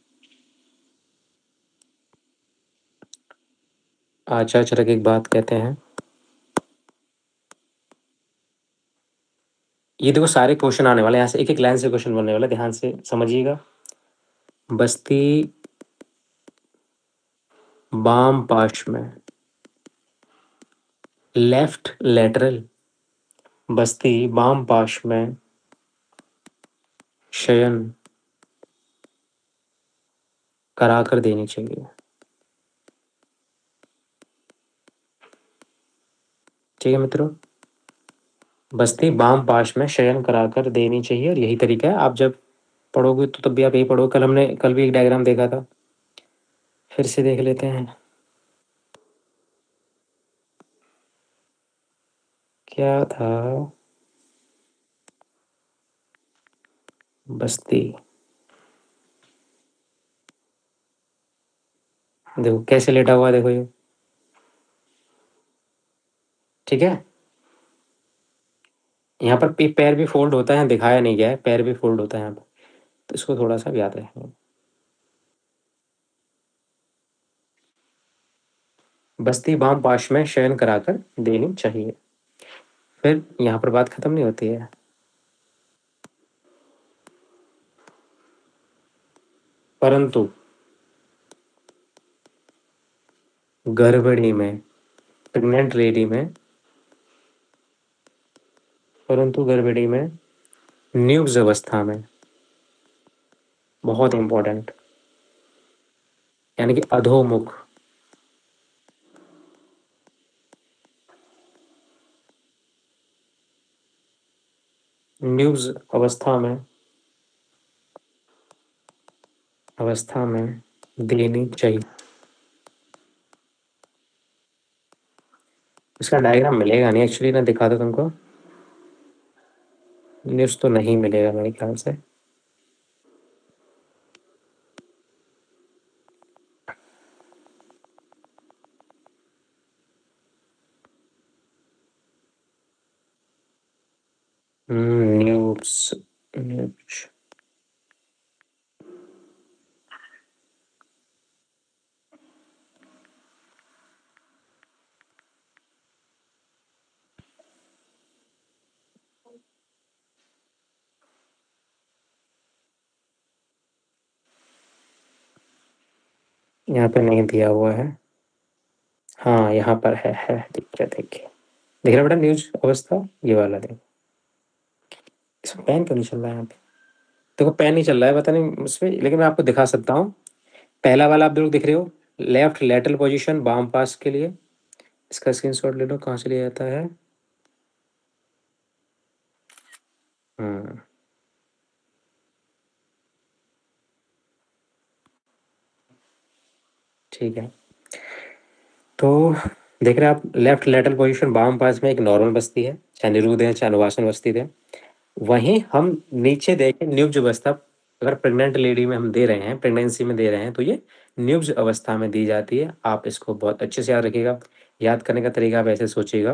आचार्य चरक एक बात कहते हैं, ये देखो सारे क्वेश्चन आने वाले, यहाँ से एक एक लाइन से क्वेश्चन बनने वाला, ध्यान से समझिएगा। बस्ती बाम पाश में, लेफ्ट लेटरल, बस्ती बाम पाश में शयन कराकर देनी चाहिए। ठीक है मित्रों, बस्ती बाम पाश में शयन कराकर देनी चाहिए, और यही तरीका है। आप जब पढ़ोगे तो तब भी आप यही पढ़ो, कल भी एक डायग्राम देखा था, फिर से देख लेते हैं। क्या था, बस्ती, देखो कैसे लेटा हुआ है, देखो ये, ठीक है। यहाँ पर पैर भी फोल्ड होता है, दिखाया नहीं गया है, पैर भी फोल्ड होता है यहाँ पर, तो इसको थोड़ा सा याद रखेंगे। बस्ती बाम पाश में शयन कराकर देनी चाहिए। फिर यहाँ पर बात खत्म नहीं होती है। परंतु गर्भणी में, प्रेग्नेंट लेडी में, परंतु गर्भणी में न्यूज अवस्था में, बहुत इंपॉर्टेंट, यानी कि अधोमुख, न्यूज अवस्था में देनी चाहिए। इसका डायग्राम मिलेगा नहीं एक्चुअली, ना दिखा दो तुमको, न्यूज तो नहीं मिलेगा मेरे ख्याल से। न्यूज न्यूज यहाँ पे नहीं दिया हुआ है। हाँ यहाँ पर है देखिए देखिए, देख रहा बेटा न्यूज अवस्था, ये वाला देख। इसमें पेन क्यों नहीं चल रहा है यहाँ पे? देखो पेन नहीं चल रहा है, पता नहीं उसमें, लेकिन मैं आपको दिखा सकता हूँ। पहला वाला आप लोग दिख रहे हो, लेफ्ट लेटरल पोजीशन बाम पास के लिए, इसका स्क्रीनशॉट ले लो, कहाँ से लिया जाता है। ठीक है, तो देख रहे हैं आप, लेफ्ट लेटरल पोजीशन बाम पास में एक नॉर्मल बस्ती है, चाहे निरुद्ध है चाहे अनुवासन बस्ती है। वहीं हम नीचे देखें न्यूब्ज अवस्था, अगर प्रेग्नेंट लेडी में हम दे रहे हैं, प्रेगनेंसी में दे रहे हैं, तो ये न्यूब्ज अवस्था में दी जाती है। आप इसको बहुत अच्छे से याद रखिएगा। याद करने का तरीका आप ऐसे सोचिएगा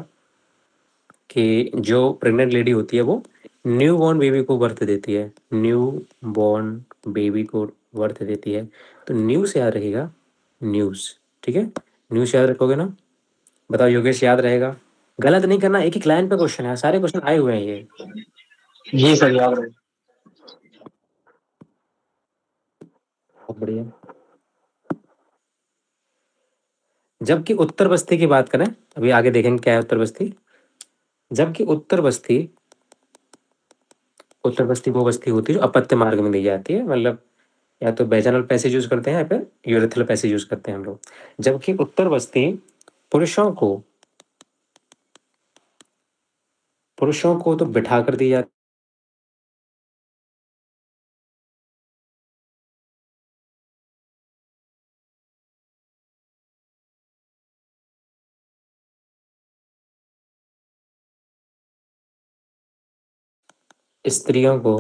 कि जो प्रेग्नेंट लेडी होती है वो न्यू बॉर्न बेबी को बर्थ देती है, न्यू बॉर्न बेबी को बर्थ देती है। तो न्यू से याद रखिएगा, न्यूज़, ठीक है, न्यूज़ याद रखोगे ना। बताओ योगेश, याद रहेगा? गलत नहीं करना, एक एक लाइन पे क्वेश्चन है, सारे क्वेश्चन आए हुए हैं ये। जी सर, याद रहे। बहुत बढ़िया। जबकि उत्तर बस्ती की बात करें, अभी आगे देखेंगे क्या है उत्तर बस्ती। जबकि उत्तर बस्ती वो बस्ती होती है जो अपत्य मार्ग में दी जाती है, मतलब या तो वेजाइनल पैसेज यूज करते हैं या फिर यूरेथ्रल पैसेज यूज करते हैं हम लोग। जबकि उत्तर बस्ती पुरुषों को तो बिठा कर दी जाती है, स्त्रियों को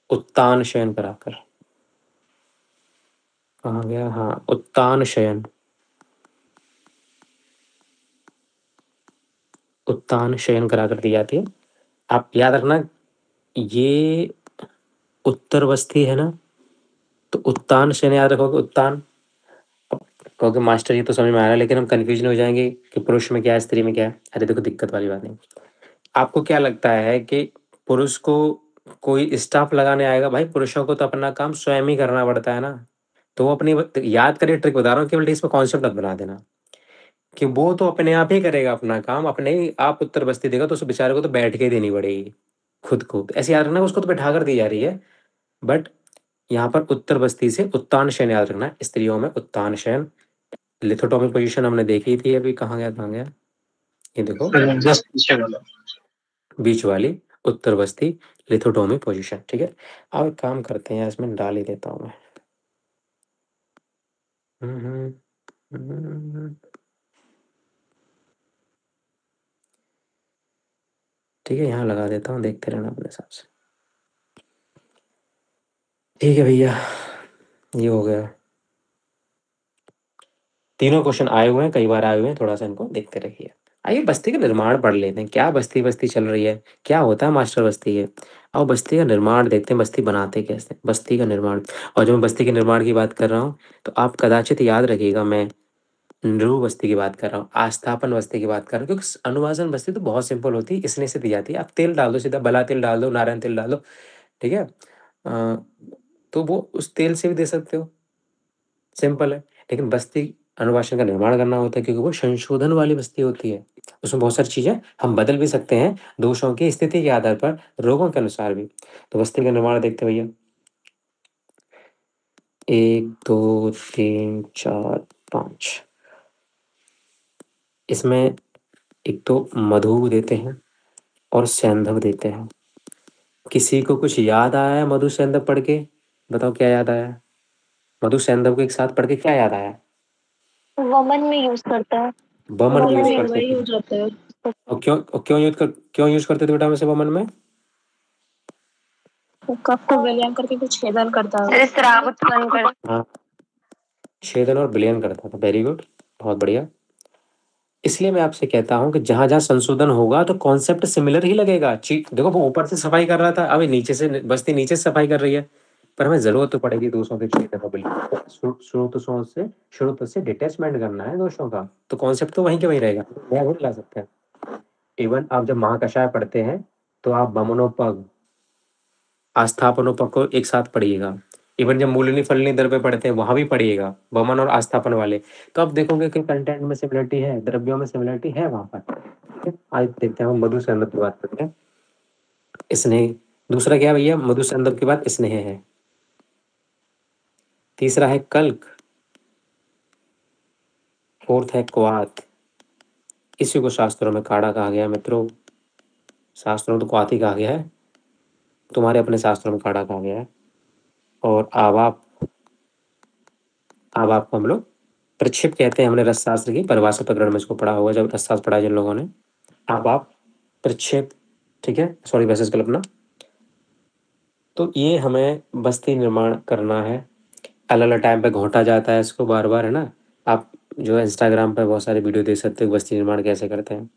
उत्तान शयन कराकर। कहाँ गया, हाँ, उत्तान शयन कराकर दी जाती है। आप याद रखना, ये उत्तर बस्ती है ना, तो उत्तान शयन याद रखोगे, उत्तान। अब कहोगे मास्टर ये तो समझ में आ रहा है, लेकिन हम कंफ्यूजन हो जाएंगे कि पुरुष में क्या है स्त्री में क्या है। अरे देखो, दिक्कत वाली बात नहीं। आपको क्या लगता है कि पुरुष को कोई स्टाफ लगाने आएगा? भाई पुरुषों को तो अपना काम स्वयं ही करना पड़ता है ना। तो वो अपनी याद करिए, ट्रिक बता रहा हूँ, केवल इसमें कॉन्सेप्ट मत बना देना कि वो तो अपने आप ही करेगा अपना काम, अपने ही आप उत्तर बस्ती देगा तो उस बेचारे को तो बैठ के ही देनी पड़ेगी खुद को। तो ऐसे याद रखना, उसको तो बैठा कर दी जा रही है, बट यहाँ पर उत्तर बस्ती से उत्तान शयन याद रखना है, स्त्रियों में उत्तान शयन। लिथोटॉमिक पोजीशन हमने देखी थी अभी, कहाँ गया, ये देखो जस्ट पीछे वाला, बीच वाली उत्तर बस्ती लिथोटॉमिक पोजीशन, ठीक है। अब एक काम करते हैं, इसमें डाल ही देता हूँ मैं। ठीक है, यहाँ लगा देता हूँ, देखते रहना अपने हिसाब से। ठीक है भैया, ये हो गया। तीनों क्वेश्चन आए हुए हैं, कई बार आए हुए हैं, थोड़ा सा इनको देखते रहिए। आइए बस्ती का निर्माण पढ़ लेते हैं, क्या बस्ती बस्ती चल रही है, क्या होता है मास्टर बस्ती है। और बस्ती का निर्माण देखते हैं, बस्ती बनाते कैसे हैं, बस्ती का निर्माण। और जब मैं बस्ती के निर्माण की बात कर रहा हूँ तो आप कदाचित याद रखिएगा, मैं ध्रुव बस्ती की बात कर रहा हूँ, आस्थापन बस्ती की बात कर रहा हूँ, क्योंकि अनुवासन बस्ती तो बहुत सिंपल होती है, इसने से दी जाती है। आप तेल डाल दो, सीधा भला तेल डाल दो, नारायण तेल डाल दो, ठीक है। तो वो उस तेल से भी दे सकते हो, सिंपल है। लेकिन बस्ती अनुवासन का निर्माण करना होता है, क्योंकि वो संशोधन वाली बस्ती होती है, उसमें बहुत सारी चीजें हम बदल भी सकते हैं, दोषों की स्थिति के आधार पर, रोगों के अनुसार भी। तो बस्ती का निर्माण देखते हैं भैया, 1 2 3 4 5। इसमें एक तो मधु देते हैं और सैंधव देते हैं। किसी को कुछ याद आया है मधु सैंधव पढ़ के? बताओ क्या याद आया है? मधु सैंधव को एक साथ पढ़ के क्या याद आया? वमन में यूज करता है। बमन में यूज वही करते वही थे। हो जाता है। और क्यों यूज करते थे बेटा वैसे बमन में? कफ को विलयन करके कुछ छेदन करता है, स्राव उत्पन्न कर। हाँ, छेदन और विलयन करता था। वेरी गुड, बहुत बढ़िया। इसलिए मैं आपसे कहता हूँ कि जहां जहां संशोधन होगा तो कॉन्सेप्ट सिमिलर ही लगेगा। देखो वो ऊपर से सफाई कर रहा था, अब ये नीचे से, बस्ती नीचे से सफाई कर रही है, पर हमें जरूरत तो पड़ेगी दोषों के छेदन और विलयन। स्रोत से डिटैचमेंट करना है दोषों का, तो कॉन्सेप्ट तो वहीं के वहीं रहेगा, नया नहीं ला सकते हैं। इवन आप जब महाकषाय पढ़ते हैं तो आप बमनोपग, आस्थापनोपग को एक साथ पढ़िएगा। इवन जब मूलनी फलनी द्रव्य पढ़ते हैं वहां भी पढ़िएगा बमन और आस्थापन वाले, तो आप देखोगे कि कंटेंट में सिमिलरिटी है, द्रव्यों में सिमिलरिटी है वहां पर, ठीक है। आज देखते हैं हम मधु संदर्भ की बात करते हैं। स्नेह, दूसरा क्या है भैया? मधु संदर्भ के बाद स्नेह है। तीसरा है कल्क। फोर्थ है क्वाथ। इसी को शास्त्रों में काढ़ा कहा गया है मित्रों। शास्त्रों में तो क्वाथ ही कहा गया है, तुम्हारे अपने शास्त्रों में काढ़ा कहा गया है। और आवाप, आवाप को हम लोग प्रक्षेप कहते हैं। हमने रसशास्त्र की परिभाषा प्रकरण में इसको पढ़ा होगा, जब रसशास्त्र पढ़ा जिन लोगों ने। आवाप, प्रक्षेप, ठीक है, सॉरी वैसेस कल्पना। तो ये हमें बस्ती निर्माण करना है। अलग अलग टाइम पे घोंटा जाता है इसको बार बार, है ना। आप जो है इंस्टाग्राम पे बहुत सारे वीडियो देख सकते हो बस्ती निर्माण कैसे करते हैं।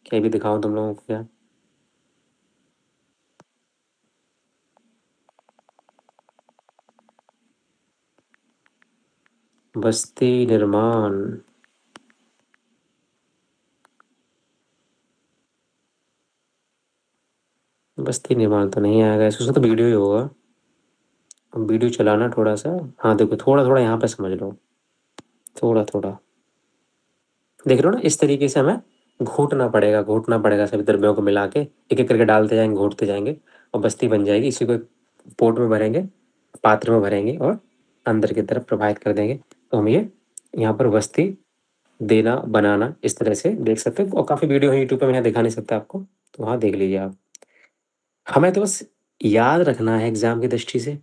क्या भी दिखाऊं तुम लोगों को क्या? बस्ती निर्माण, बस्ती निर्माण तो नहीं आएगा इसका, तो वीडियो ही होगा। वीडियो चलाना थोड़ा सा, हाँ देखो थोड़ा थोड़ा यहाँ पे समझ लो, थोड़ा थोड़ा देख रहे हो ना। इस तरीके से हमें घोटना पड़ेगा सभी द्रव्यों को मिला के, एक एक करके डालते जाएंगे, घोटते जाएंगे, और बस्ती बन जाएगी। इसी को पोट में भरेंगे, पात्र में भरेंगे और अंदर की तरफ प्रवाहित कर देंगे। तो हम ये यहाँ पर बस्ती देना बनाना इस तरह से देख सकते हो। और काफ़ी वीडियो है यूट्यूब पे, मैं यहाँ दिखा नहीं सकता आपको, तो वहाँ देख लीजिए आप। हमें तो बस याद रखना है एग्जाम की दृष्टि से,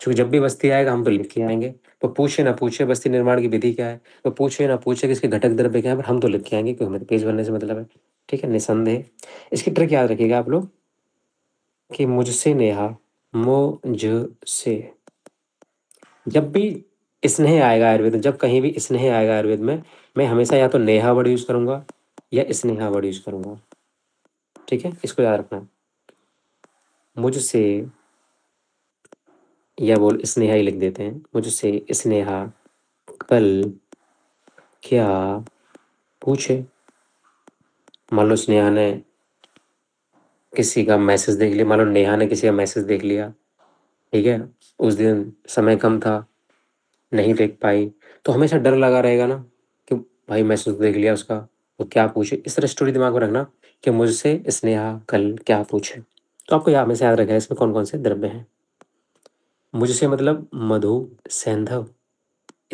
क्योंकि जब भी बस्ती आएगा हम तो लिख के आएंगे। तो पूछे ना पूछे बस्ती निर्माण की विधि क्या है, तो पूछे ना पूछे कि इसके घटक द्रव्य क्या है, पर हम तो लिख के आएंगे, क्योंकि हमें तो पेज भरने से मतलब है। ठीक है, निसंदेह। इसकी ट्रिक याद रखिएगा आप लोग कि मुझसे नेहा, मुझसे, जब भी स्नेह आएगा आयुर्वेद में, जब कहीं भी स्नेह आएगा आयुर्वेद में, मैं हमेशा या तो नेहा वर्ड यूज करूंगा या स्नेहा वर्ड यूज करूंगा। ठीक है, इसको याद रखना। मुझसे, या बोल स्नेहा ही लिख देते हैं, मुझसे स्नेहा कल क्या पूछे। मान लो स्नेहा ने किसी का मैसेज देख लिया, मान लो नेहा ने किसी का मैसेज देख लिया, ठीक है, उस दिन समय कम था, नहीं देख पाई, तो हमेशा डर लगा रहेगा ना कि भाई मैसेज देख लिया उसका, तो क्या पूछे। इस तरह स्टोरी दिमाग में रखना कि मुझसे स्नेहा कल क्या पूछे। तो आपको हमेशा याद रखना इसमें कौन कौन से द्रव्य हैं। मुझसे मतलब मधु, सैंधव,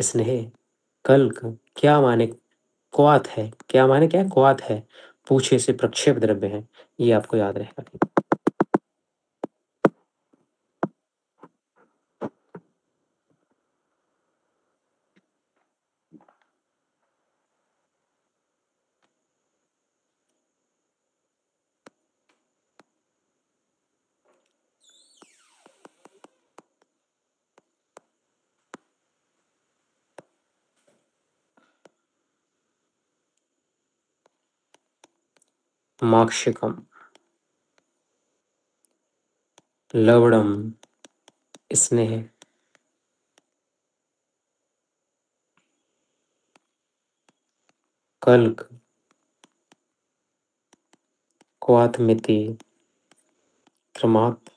स्नेह, कल्क, क्या माने क्वाथ है, क्या माने क्या है, क्वाथ है, पूछे से प्रक्षेप द्रव्य है। ये आपको याद रहेगा। माक्षिकम लवणम स्नेह कल्क क्वाथमिति क्रमात्।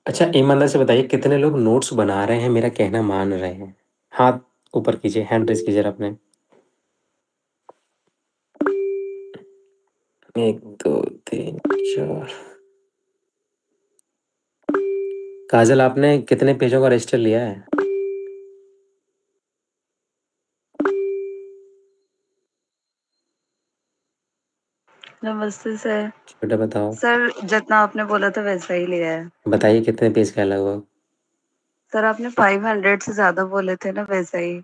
अच्छा ईमानदार से बताइए कितने लोग नोट्स बना रहे हैं, मेरा कहना मान रहे हैं? हाथ ऊपर कीजिए, हैंड रेज कीजिए अपने। 1 2 3 4। काजल आपने कितने पेजों का रजिस्टर लिया है? नमस्ते सर। बेटा बताओ। सर जितना आपने बोला था वैसा ही लिया है। बताइए कितने पेज का है लगभग? सर आपने 500 से ज्यादा बोले थे ना, वैसा ही।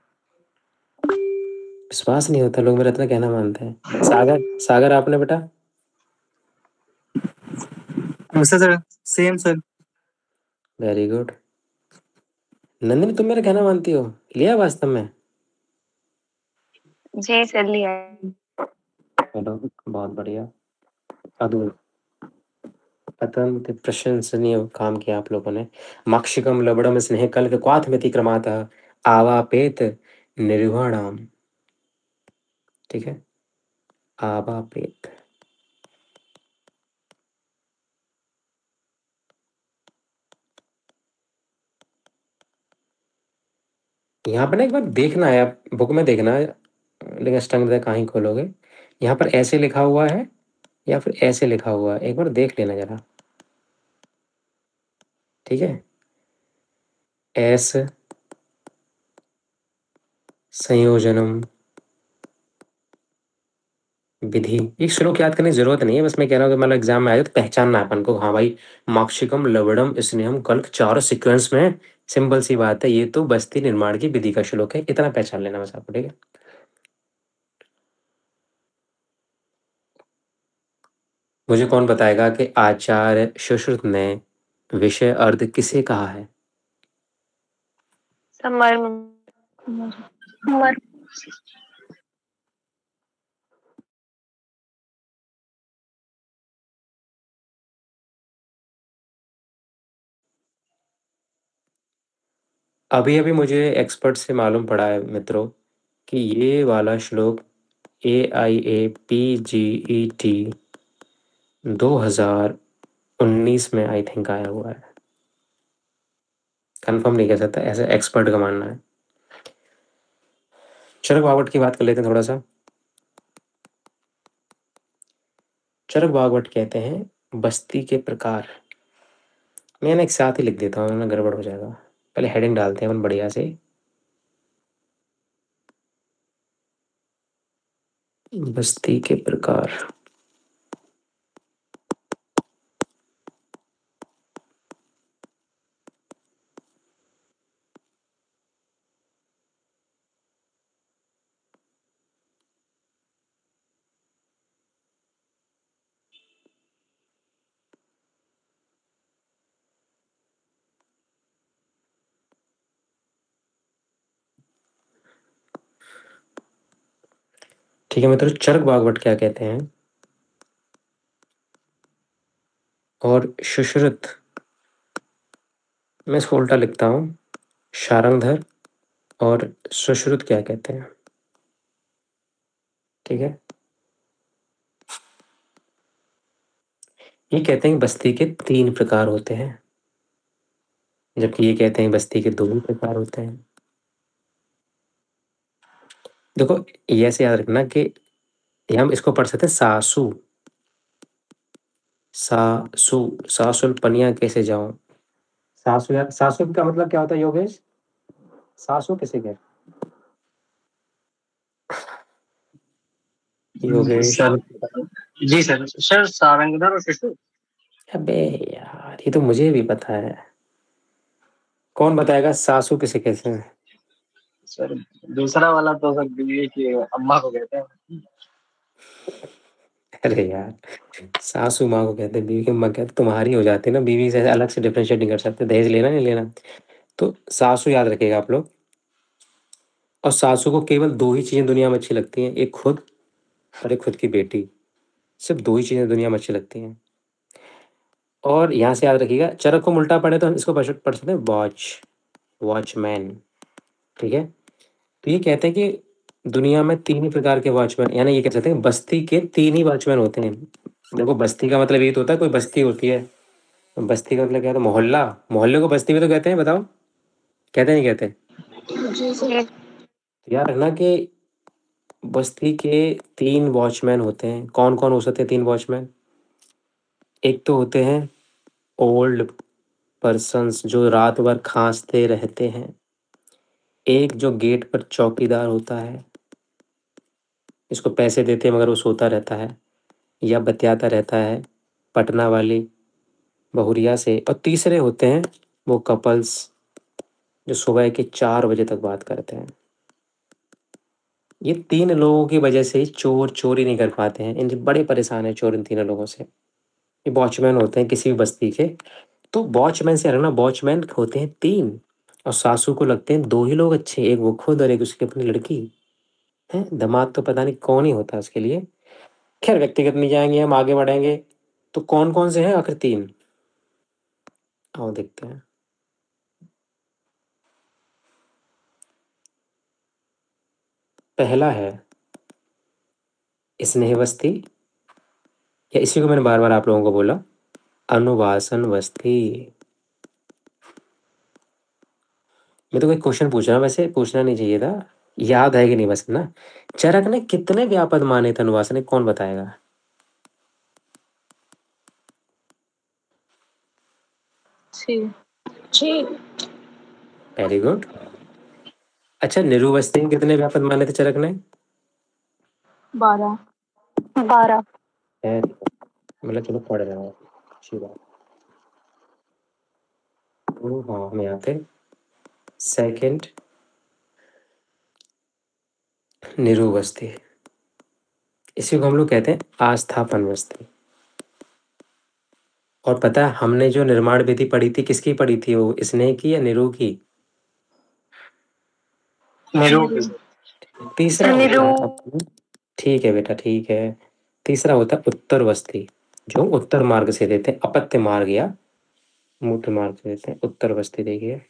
विश्वास नहीं होता, लोग मेरा इतना कहना मानते हैं। सागर सागर आपने बेटा? Sir same sir. Very good. Nandini तुम मेरा कहना मानती हो, लिया वास्तव में? जी सर लिया। चलो बहुत बढ़िया, अद्भुत, अत्यंत प्रशंसनीय काम किया आप लोगों ने। माक्षिकम लवणम स्नेह कल्क क्वाथमिति क्रमातः आवापेत निर्वाणाम। ठीक है, आवापेत। यहाँ पर ना एक बार देखना है, आप बुक में देखना है, लेकिन स्टंग कहाँ ही खोलोगे। यहाँ पर ऐसे लिखा हुआ है या फिर ऐसे लिखा हुआ है, एक बार देख लेना जरा। ठीक है, एस संयोजनम विधि। ये श्लोक याद करने की जरूरत नहीं है, बस मैं कह रहा हूँ कि मतलब एग्जाम में आए तो पहचानना है अपन को। हाँ भाई, माक्षिकम लवणम स्नेहम कल्क चारों सीक्वेंस में, सिंपल सी बात है, ये तो बस्ती निर्माण की विधि का श्लोक है, इतना पहचान लेना बस आपको। ठीक है, मुझे कौन बताएगा कि आचार्य सुश्रुत ने विषय अर्ध किसे कहा है? मर अभी अभी मुझे एक्सपर्ट से मालूम पड़ा है मित्रों कि ये वाला श्लोक AIAPGET 2019 में आई थिंक आया हुआ है। कंफर्म नहीं कह सकता, ऐसा एक्सपर्ट का मानना है। चरक भागवत की बात कर लेते हैं थोड़ा सा। चरक भागवत कहते हैं बस्ती के प्रकार। मैं ना एक साथ ही लिख देता हूँ ना, गड़बड़ हो जाएगा। पहले हेडिंग डालते हैं अपन बढ़िया से, बस्ती के प्रकार। ठीक है मित्रों, चरक भागवत क्या कहते हैं? और सुश्रुत, मैं इसको उल्टा लिखता हूँ, शारंगधर और सुश्रुत क्या कहते हैं? ठीक है, ये कहते हैं कि बस्ती के 3 प्रकार होते हैं, जबकि ये कहते हैं बस्ती के 2 ही प्रकार होते हैं। देखो ये ऐसे याद रखना कि ये हम इसको पढ़ सकते हैं सासु, सासु, सासुल पनिया कैसे जाऊं। सासु, यार सासु का मतलब क्या होता है योगेश? सासु किसे कहते हैं योगेश? सर जी सर, सर सारंगधर और शिशु। अबे यार, ये तो मुझे भी पता है। कौन बताएगा सासू किसे कहते हैं? सर दूसरा वाला तो सर बीवी की अम्मा को कहते हैं। अरे यार, सासू माँ को कहते हैं, बीवी की माँ कहते, तुम्हारी हो जाती है ना, बीवी से अलग से डिफरेंशिएट नहीं कर सकते, दहेज लेना नहीं लेना। तो सासू याद रखेगा आप लोग। और सासू को केवल 2 ही चीजें दुनिया में अच्छी लगती हैं, एक खुद और एक खुद की बेटी। सिर्फ 2 ही चीज़ें दुनिया में अच्छी लगती हैं। और यहाँ से याद रखिएगा, चरक को उल्टा पढ़े तो हम इसको पढ़ सकते हैं वॉच, वॉचमैन। ठीक है? तो ये कहते हैं कि दुनिया में 3 ही प्रकार के वॉचमैन, यानी ये कह सकते हैं बस्ती के 3 ही वॉचमैन होते हैं। देखो बस्ती का मतलब ये तो होता है कोई बस्ती होती है। बस्ती का मतलब क्या होता है? मोहल्ला। मोहल्ले को बस्ती भी तो कहते हैं, बताओ? कहते नहीं कहते? तो याद रखना कि बस्ती के 3 वॉचमैन होते हैं। कौन-कौन हो सकते हैं 3 वॉचमैन? एक तो होते हैं ओल्ड पर्सन्स जो रात भर खाँसते रहते हैं। एक जो गेट पर चौकीदार होता है, इसको पैसे देते हैं मगर वो सोता रहता है या बतियाता रहता है पटना वाली बहुरिया से। और तीसरे होते हैं वो कपल्स जो सुबह के 4 बजे तक बात करते हैं। ये 3 लोगों की वजह से ही चोर चोरी नहीं कर पाते हैं। इन बड़े परेशान हैं चोर इन 3 लोगों से। ये वॉचमैन होते हैं किसी भी बस्ती के। तो वॉचमैन से हटना, वॉचमैन होते हैं 3 और सासू को लगते हैं 2 ही लोग अच्छे, एक वो खुद और एक उसकी अपनी लड़की। हैं? दामाद तो पता नहीं कौन ही होता है उसके लिए। खैर व्यक्तिगत नहीं जाएँगे, हम आगे बढ़ेंगे। तो कौन-कौन से हैं आखिर 3? आओ देखते हैं। पहला है स्नेहवस्ती, या इसी को मैंने बार-बार आप लोगों को बोला, अनुवासन वस्ती। मैं तो कोई क्वेश्चन पूछ रहा हूँ, वैसे पूछना नहीं चाहिए था। याद है कि नहीं बस ना? चरक ने कितने व्यापक माने थे अनुवासन के, कौन बताएगा? 6। Very good. अच्छा, निरुवस्ती के कितने व्यापक माने थे चरक ने? 12। Very good. मतलब चलो पढ़ रहे हो, अच्छी बात। तो हाँ, हम यहाँ थे। सेकंड निरुवस्ती, इसी को हम लोग कहते हैं आस्थापन वस्ती। और पता है हमने जो निर्माण विधि पढ़ी थी किसकी पढ़ी थी? वो स्नेह की या निरु की? निरूप। तीसरा होता है, ठीक है बेटा ठीक है, तीसरा होता है उत्तर वस्ती, जो उत्तर मार्ग से देते हैं, अपत्य मार्ग या मूत्र मार्ग से देते हैं। उत्तर वस्ती देखिए,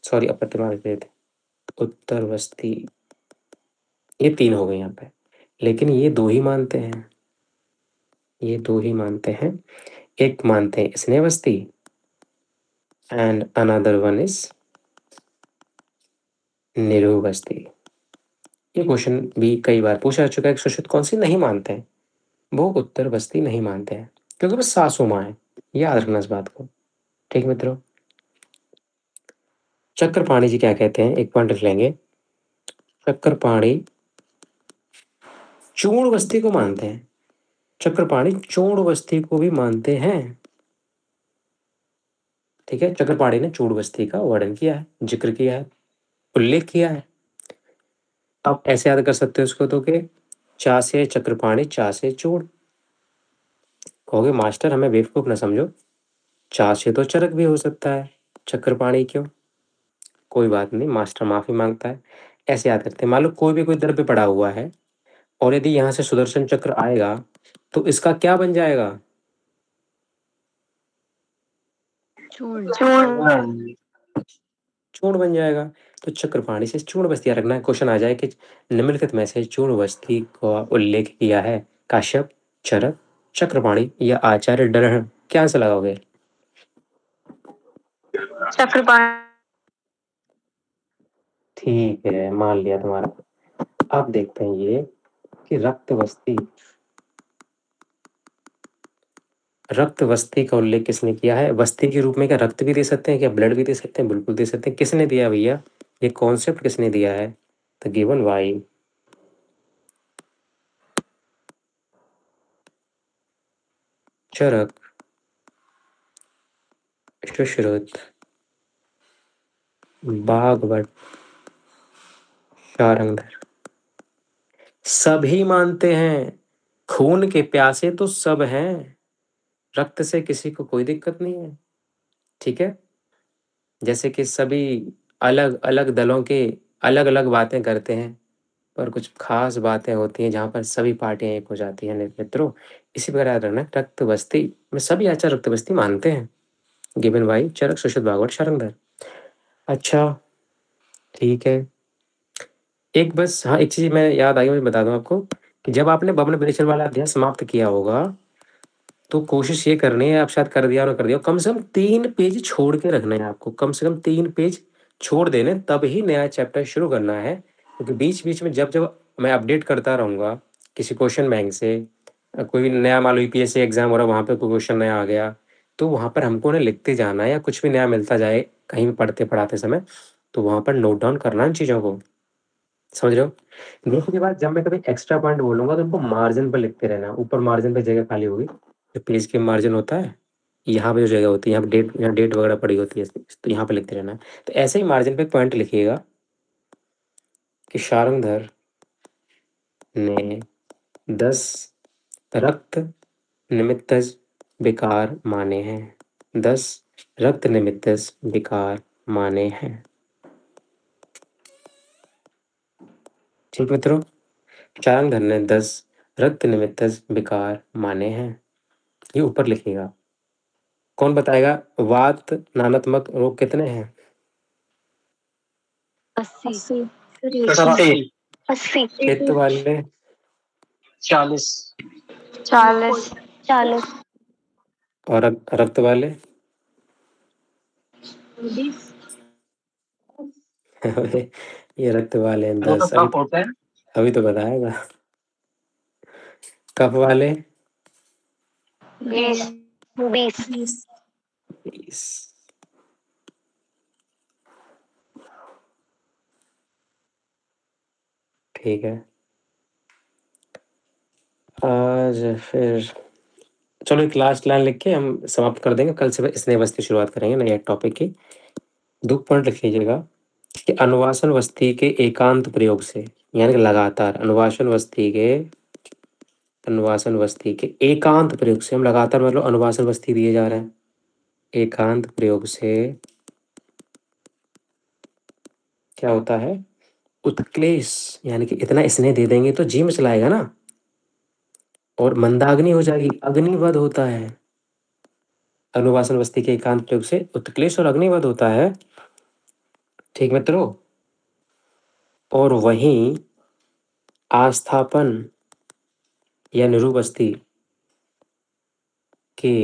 सॉरी अपत्य मार्ग से देते हैं उत्तर वस्ती। ये 3 हो गए यहाँ पे, लेकिन ये 2 ही मानते हैं, ये 2 ही मानते हैं। एक मानते हैं स्नेहवस्ती एंड अनदर वन इज निरुवस्ती। ये क्वेश्चन भी कई बार पूछा जा चुका है कि सुश्रुत कौन सी नहीं मानते हैं? वो उत्तर बस्ती नहीं मानते हैं क्योंकि वो सासू माँ है। याद रखना इस बात को। ठीक मित्रों, चक्रपाणी जी क्या कहते हैं, एक पॉइंट लिख लेंगे। चक्रपाणी चूर्ण बस्ती को मानते हैं, चक्रपाणी चूर्ण बस्ती को भी मानते हैं। ठीक है, चक्रपाणी ने चूर्ण बस्ती का वर्णन किया है, जिक्र किया है, उल्लेख किया है। आप ऐसे याद कर सकते हो इसको तो कि चा से चक्रपाणी, चा से चूर्ण। कहोगे मास्टर हमें बेवकूफ न समझो, चा से तो चरक भी हो सकता है, चक्रपाणी क्यों? कोई बात नहीं, मास्टर माफी मांगता है। ऐसे याद करते हैं, मान लो कोई भी कोई द्रव्य पड़ा हुआ है और यदि यहाँ से सुदर्शन चक्र आएगा तो इसका क्या बन जाएगा? चूर्ण। चूर्ण बन जाएगा। तो चक्रपाणी से चूर्ण बस्ती याद रखना है। क्वेश्चन आ जाए कि निम्नलिखित में से चूर्ण बस्ती का उल्लेख किया है काश्यप, चरक, चक्रपाणी या आचार्य डरहन, क्या आंसर लगाओगे? चक्रपाणी। ठीक है, मान लिया तुम्हारा। अब देखते हैं ये कि रक्त बस्ती, रक्त बस्ती का उल्लेख किसने किया है? बस्ती के रूप में क्या रक्त भी दे सकते हैं, क्या ब्लड भी दे सकते हैं? बिल्कुल दे सकते हैं। किसने दिया भैया ये कॉन्सेप्ट, किसने दिया है? द गिवन बाय चरक, सुश्रुत, भागवत, शारंगधर। सभी मानते हैं, खून के प्यासे तो सब हैं, रक्त से किसी को कोई दिक्कत नहीं है। ठीक है, जैसे कि सभी अलग अलग दलों के अलग अलग बातें करते हैं, पर कुछ खास बातें होती हैं जहाँ पर सभी पार्टियां एक हो जाती हैं मित्रों। इसी प्रकार याद रखना, रक्त बस्ती में सभी आचार रक्त बस्ती मानते हैं। गिबन भाई, चरक, सुश्रुत, भागवत, शारंगधर। अच्छा ठीक है, एक बस हाँ एक चीज मैं याद आई, मैं बता दूं आपको कि जब आपने बमन विरेचन वाला अध्याय समाप्त किया होगा तो कोशिश ये करनी है, आप शायद कर दिया और कर दिया, कम से कम 3 पेज छोड़ के रखना है आपको, कम से कम 3 पेज छोड़ देने, तब ही नया चैप्टर शुरू करना है। क्योंकि बीच बीच में जब जब मैं अपडेट करता रहूँगा किसी क्वेश्चन बैंक से, कोई भी नया मान लो यूपीएससी एग्जाम हो रहा है, वहाँ पे कोई क्वेश्चन नया आ गया, तो वहाँ पर हमको उन्हें लिखते जाना है, या कुछ भी नया मिलता जाए कहीं भी पढ़ते पढ़ाते समय, तो वहाँ पर नोट डाउन करना है इन चीज़ों को, समझ रहे हो। लिखने के बाद जब मैं कभी एक्स्ट्रा पॉइंट बोलूंगा तो उनको मार्जिन पर लिखते रहना, ऊपर मार्जिन पे जगह खाली होगी, जो पेज के मार्जिन होता है, यहाँ पे जो जगह होती है, यहाँ पे डेट, यहाँ डेट वगैरह पड़ी होती है, तो यहाँ पे लिखते रहना है। तो ऐसे ही मार्जिन पे पॉइंट लिखिएगा कि शारंगधर ने 10 रक्त निमित्तज विकार माने हैं, 10 रक्त निमित्तज विकार माने हैं। ठीक मित्रों, शारंगधर ने 10 रक्त निमित्तज विकार माने हैं, ये ऊपर लिखिएगा। कौन बताएगा वात नानात्मक रोग कितने हैं? 80। 80 पित्त वाले 40 40 और रक्त वाले ये रक्त वाले हैं वो तो 10, अभी कप होता है। अभी तो बताएगा। कफ वाले 20 20। ठीक है, आज फिर चलो एक लास्ट लाइन लिख के हम समाप्त कर देंगे, कल से स्नेह बस्ती शुरुआत करेंगे नए टॉपिक की। 2 पॉइंट लिख लीजिएगा कि अनुवासन वस्ती के एकांत प्रयोग से, यानी कि लगातार अनुवासन वस्ती के एकांत प्रयोग से, हम लगातार मतलब अनुवासन वस्ती दिए जा रहे हैं, एकांत प्रयोग से क्या होता है, उत्क्लेश, यानी कि इतना स्नेह दे देंगे तो जी मचलाएगा ना, और मंदाग्नि हो जाएगी, अग्निवध होता है। अनुवासन वस्ती के एकांत प्रयोग से उत्क्लेश और अग्निवध होता है। ठीक मित्रों, और वहीं आस्थापन या निरुबस्ती के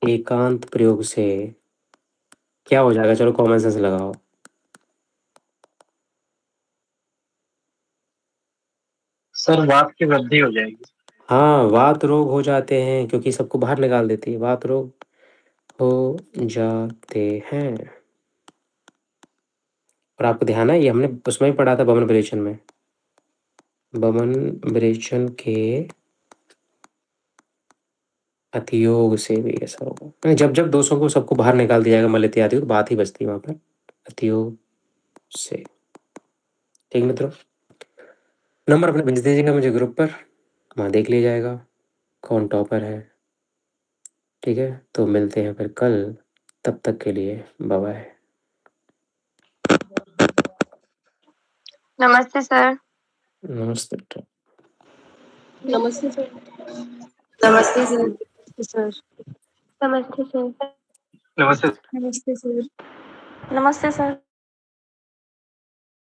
एकांत प्रयोग से क्या हो जाएगा, चलो कॉमन सेंस लगाओ। सर वात की वृद्धि हो जाएगी। हाँ, वात रोग हो जाते हैं, क्योंकि सबको बाहर निकाल देती है, वात रोग हो जाते हैं। और आपको ध्यान है, ये हमने उसमें भी पढ़ा था बमन विरेचन में, बमन विरेचन के अतियोग से भी ऐसा होगा, जब जब दोषों को सबको बाहर निकाल दिया जाएगा, मल इत्यादि, तो बात ही बचती है वहां पर अतियोग से। ठीक मित्रों, नंबर अपने भेज दीजिएगा मुझे ग्रुप पर, वहाँ देख लिया जाएगा कौन टॉपर है। ठीक है, तो मिलते हैं फिर कल, तब तक के लिए बाय बाय। नमस्ते सर। नमस्ते बेटा। नमस्ते सर। नमस्ते सर। नमस्ते। नमस्ते सर।